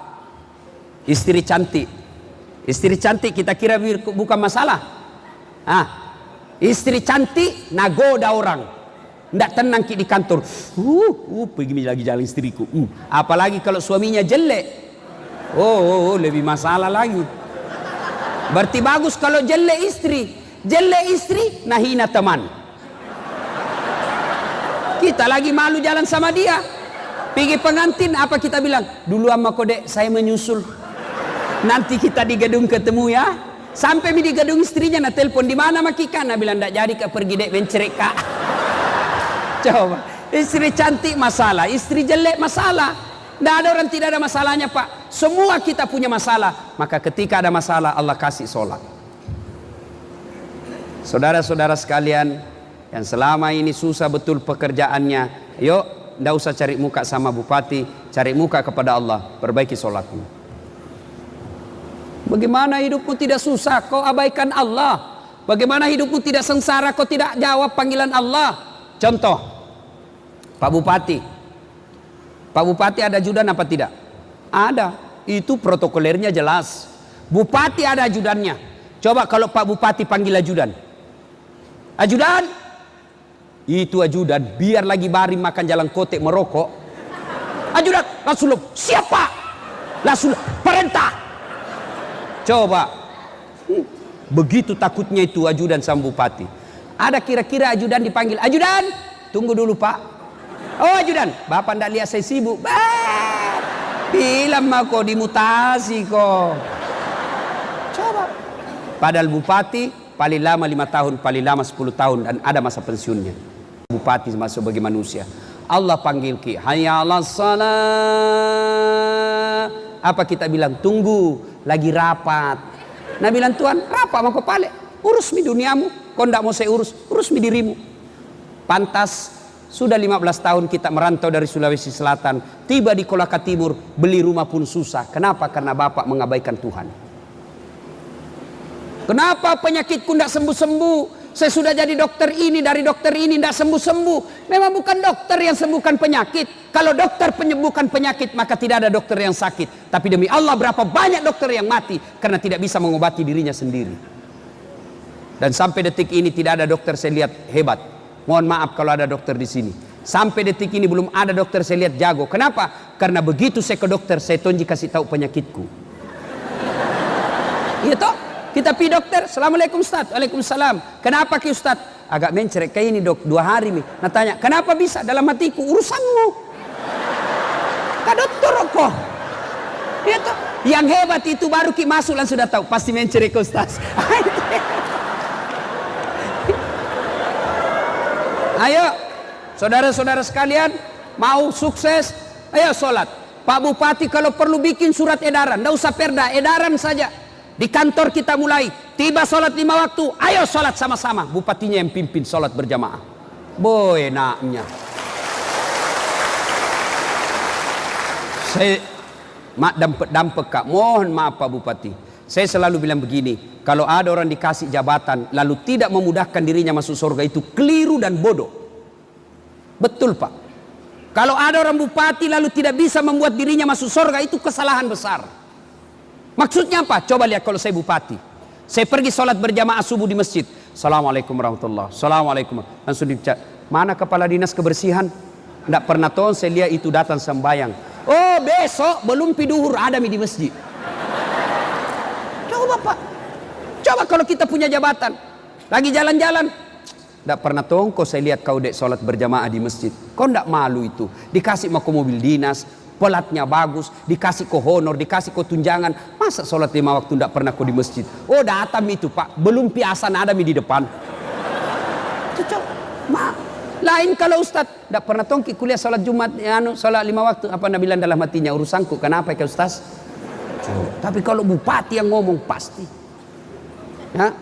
istri cantik. Istri cantik kita kira bukan masalah. Istri cantik nagoda orang. Nggak tenang di kantor. Begini lagi jalan istriku. Apalagi kalau suaminya jelek. Lebih masalah lagi. Berarti bagus kalau jelek istri. Jelek istri, nahina teman. Kita lagi malu jalan sama dia. Pergi pengantin, apa kita bilang? Dulu sama kodek, saya menyusul. Nanti kita di gedung ketemu ya. Sampai di gedung istrinya, na telepon di mana makika? Nah bilang, ndak jadi kak pergi dek mencerek kak. Coba, istri cantik masalah, istri jelek masalah. Tidak ada orang tidak ada masalahnya Pak. Semua kita punya masalah. Maka ketika ada masalah Allah kasih sholat. Saudara-saudara sekalian yang selama ini susah betul pekerjaannya, yuk tidak usah cari muka sama bupati, cari muka kepada Allah, perbaiki sholatmu. Bagaimana hidupmu tidak susah kau abaikan Allah? Bagaimana hidupmu tidak sengsara kau tidak jawab panggilan Allah? Contoh, Pak Bupati. Pak Bupati ada ajudan apa tidak? Ada. Itu protokolernya jelas. Bupati ada ajudannya. Coba kalau Pak Bupati panggil ajudan. Ajudan. Itu ajudan. Biar lagi baring makan jalan kotek merokok. Ajudan. Langsung siapa? Langsung perintah. Coba. Begitu takutnya itu ajudan sama Bupati. Ada kira-kira ajudan dipanggil. Ajudan. Tunggu dulu Pak. Oh ajudan, bapak ndak lihat saya sibuk. Bilang mah kok dimutasi kok. Coba. Padahal bupati paling lama 5 tahun, paling lama 10 tahun dan ada masa pensiunnya. Bupati masuk sebagai manusia. Allah panggil ki, hayya 'alas shalah. Apa kita bilang? Tunggu, lagi rapat. Nah bilang Tuhan, rapat mau kepala. Urus mi duniamu, kau ndak mau saya urus, urus mi dirimu. Pantas. Sudah 15 tahun kita merantau dari Sulawesi Selatan. Tiba di Kolaka Timur, beli rumah pun susah. Kenapa? Karena Bapak mengabaikan Tuhan. Kenapa penyakitku tidak sembuh-sembuh? Saya sudah jadi dokter ini, dari dokter ini tidak sembuh-sembuh. Memang bukan dokter yang sembuhkan penyakit. Kalau dokter penyembuhkan penyakit, maka tidak ada dokter yang sakit. Tapi demi Allah berapa banyak dokter yang mati karena tidak bisa mengobati dirinya sendiri. Dan sampai detik ini tidak ada dokter saya lihat hebat. Mohon maaf kalau ada dokter di sini. Sampai detik ini belum ada dokter saya lihat jago. Kenapa? Karena begitu saya ke dokter, saya tonji kasih tahu penyakitku. Iya toh? Kita pergi dokter. Assalamualaikum Ustaz. Waalaikumsalam. Kenapa ki Ustaz? Agak mencerek kayak ini dok. 2 hari nih. Nah tanya, kenapa bisa? Dalam hatiku urusanmu. Kak dokter kok. Iya toh? Yang hebat itu baru ki masuk langsung sudah tahu. Pasti mencerek Ustaz. Ayo, saudara-saudara sekalian, mau sukses, ayo sholat. Pak Bupati kalau perlu bikin surat edaran, tidak usah perda, edaran saja. Di kantor kita mulai, tiba sholat 5 waktu, ayo sholat sama-sama. Bupatinya yang pimpin sholat berjamaah. Boy, enaknya. Saya dampek Kak, mohon maaf Pak Bupati. Saya selalu bilang begini, kalau ada orang dikasih jabatan lalu tidak memudahkan dirinya masuk surga itu keliru dan bodoh. Betul Pak. Kalau ada orang bupati lalu tidak bisa membuat dirinya masuk surga itu kesalahan besar. Maksudnya apa? Coba lihat kalau saya bupati. Saya pergi sholat berjamaah subuh di masjid. Assalamualaikum warahmatullahi wabarakatuh. Assalamualaikum. Langsung dibicara, mana kepala dinas kebersihan? Tidak pernah tahu saya lihat itu datang sembayang. Oh besok belum piduhur ada di masjid. Coba Pak, coba kalau kita punya jabatan, lagi jalan-jalan, tidak pernah tongko saya lihat kau dek sholat berjamaah di masjid. Kau tidak malu itu, dikasih mau ke mobil dinas, pelatnya bagus, dikasih kau honor, dikasih kau tunjangan. Masa sholat 5 waktu tidak pernah kau di masjid? Oh datang itu Pak, belum piasan ada di depan. Cocok. Lain kalau Ustaz tidak pernah tongki kuliah sholat Jumat, sholat 5 waktu. Apa Anda bilang dalam hatinya, urusanku, kenapa ya Ustaz? Tapi kalau bupati yang ngomong pasti. Ya?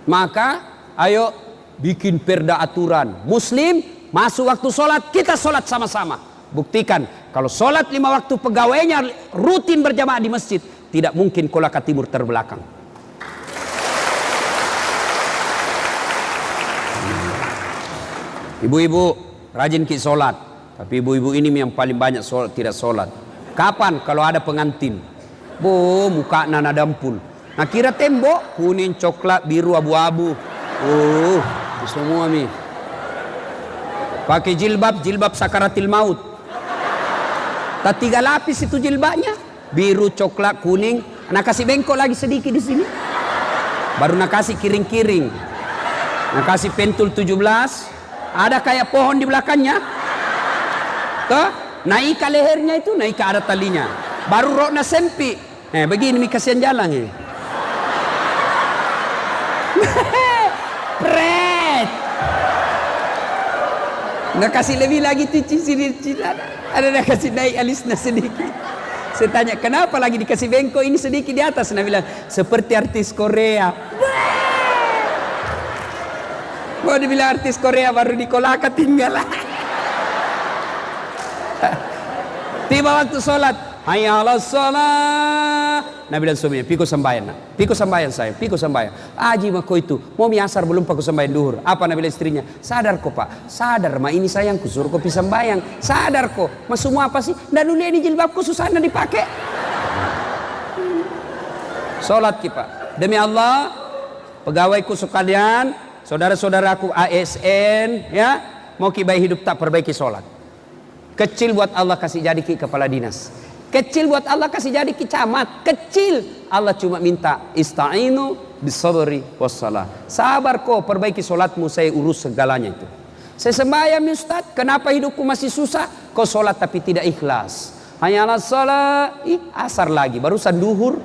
Maka ayo bikin perda aturan. Muslim masuk waktu sholat, kita sholat sama-sama. Buktikan kalau sholat 5 waktu pegawainya rutin berjamaah di masjid, tidak mungkin Kolaka Timur terbelakang. Ibu-ibu rajin ki sholat, tapi ibu-ibu ini yang paling banyak sholat, tidak sholat. Kapan? Kalau ada pengantin. Bu, muka nana dampul. Nah kira tembok kuning, coklat, biru, abu-abu. Semua nih. Pakai jilbab sakaratil maut. Tak 3 lapis itu jilbabnya. Biru, coklat, kuning. Nak kasih bengkok lagi sedikit di sini. Baru nak kasih kiring-kiring. Nak kasih pentul 17. Ada kayak pohon di belakangnya. Tuh, naik ke lehernya itu, naik ke ada talinya. Baru rokna sempit. Begini mi kasihan jalan ya. Pret. Nggak kasih lebih lagi cici sini. Ada nak kasih naik alisnya sedikit. Saya tanya kenapa lagi dikasih bengkok ini sedikit di atas. Nah bilang seperti artis Korea. Mau dibilang artis Korea baru di Kolaka tinggal. Tiba waktu sholat, hayya 'alas shalah. Nah bilang suaminya, piko sembahyang nak. Piko sembahyang saya, piko sembahyang. Aji mako itu, mau asar belum paku sembahyang duhur. Apa Nabi bilang istrinya? Sadar kok Pak, sadar ma ini sayang suruh kopi sembahyang. Sadar kok, mas semua apa sih? Dan dulu ini jilbabku susah na dipakai. Sholat kita, demi Allah, pegawaiku sekalian, saudara-saudaraku ASN, ya, mau kibai hidup tak perbaiki sholat. Kecil buat Allah kasih jadi ki kepala dinas. Kecil buat Allah kasih jadi ki camat. Kecil. Allah cuma minta ista'inu bisabri wassalah. Sabar kok, perbaiki sholatmu, saya urus segalanya itu. Saya sembahyang Ustaz, kenapa hidupku masih susah? Kau sholat tapi tidak ikhlas. Hanya ala sholat, asar lagi, barusan duhur.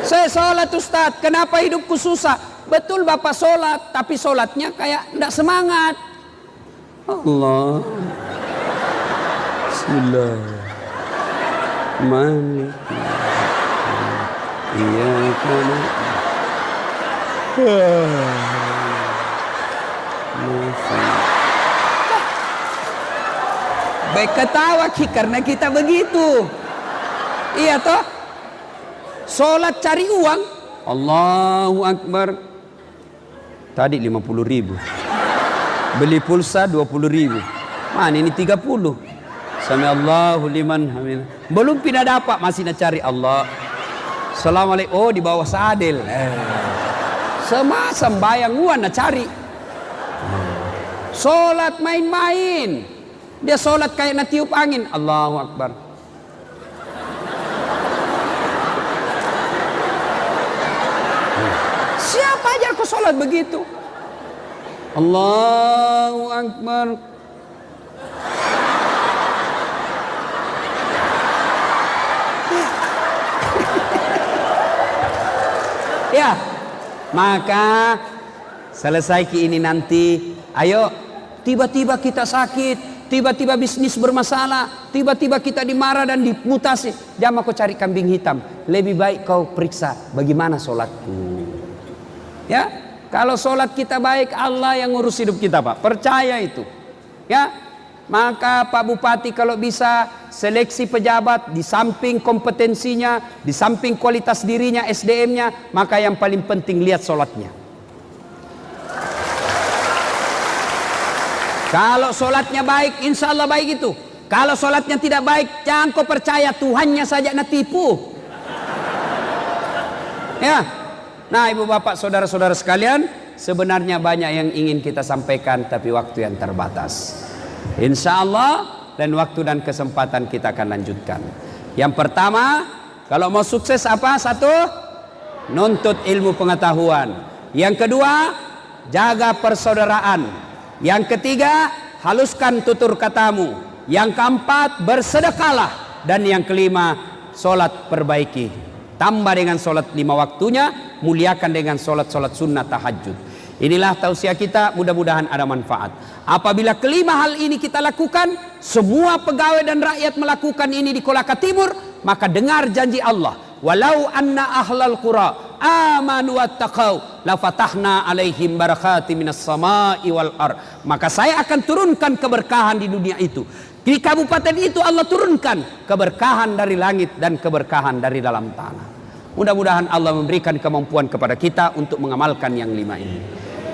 Saya sholat Ustaz, kenapa hidupku susah? Betul Bapak sholat, tapi sholatnya kayak tidak semangat. Allah. Bismillah. Malik. Iya kan. Baik ketawa karena kita begitu. Iya toh? Sholat cari uang. Allahu Akbar. Tadi 50.000. Beli pulsa 20.000. Mana ini 30. Sami Allahu liman hamid. Belum pindah dapat, masih nak cari Allah. Assalamualaikum. Oh di bawah sadel. Semasa sembayang uan nak cari. Solat main-main. Dia solat kayak nak tiup angin. Allahu Akbar. Siapa ajar kau solat begitu? Allahu Akbar. Ya, maka selesai ki ini nanti, ayo, tiba-tiba kita sakit, tiba-tiba bisnis bermasalah, tiba-tiba kita dimarah dan dimutasi, jangan kau cari kambing hitam, lebih baik kau periksa bagaimana sholatku. Ya, kalau sholat kita baik, Allah yang ngurus hidup kita Pak, percaya itu. Ya. Maka Pak Bupati kalau bisa seleksi pejabat di samping kompetensinya, di samping kualitas dirinya, SDM-nya, maka yang paling penting lihat sholatnya. Kalau sholatnya baik, insya Allah baik itu. Kalau sholatnya tidak baik, jangan kau percaya, Tuhannya saja nak tipu. Ya, nah ibu bapak saudara-saudara sekalian, sebenarnya banyak yang ingin kita sampaikan, tapi waktu yang terbatas. Insya Allah dan waktu dan kesempatan kita akan lanjutkan. Yang pertama, kalau mau sukses apa? Satu, nuntut ilmu pengetahuan. Yang kedua, jaga persaudaraan. Yang ketiga, haluskan tutur katamu. Yang keempat, bersedekahlah. Dan yang kelima, sholat perbaiki. Tambah dengan sholat 5 waktunya, muliakan dengan sholat-sholat sunnah tahajud. Inilah tausiah kita, mudah-mudahan ada manfaat. Apabila kelima hal ini kita lakukan, semua pegawai dan rakyat melakukan ini di Kolaka Timur, maka dengar janji Allah. Walau anna ahlal qura amanu wattaqau la fatahna alaihim barakati minas sama'i wal ar. Maka saya akan turunkan keberkahan di dunia itu. Di kabupaten itu Allah turunkan keberkahan dari langit dan keberkahan dari dalam tanah. Mudah-mudahan Allah memberikan kemampuan kepada kita untuk mengamalkan yang 5 ini.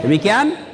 Demikian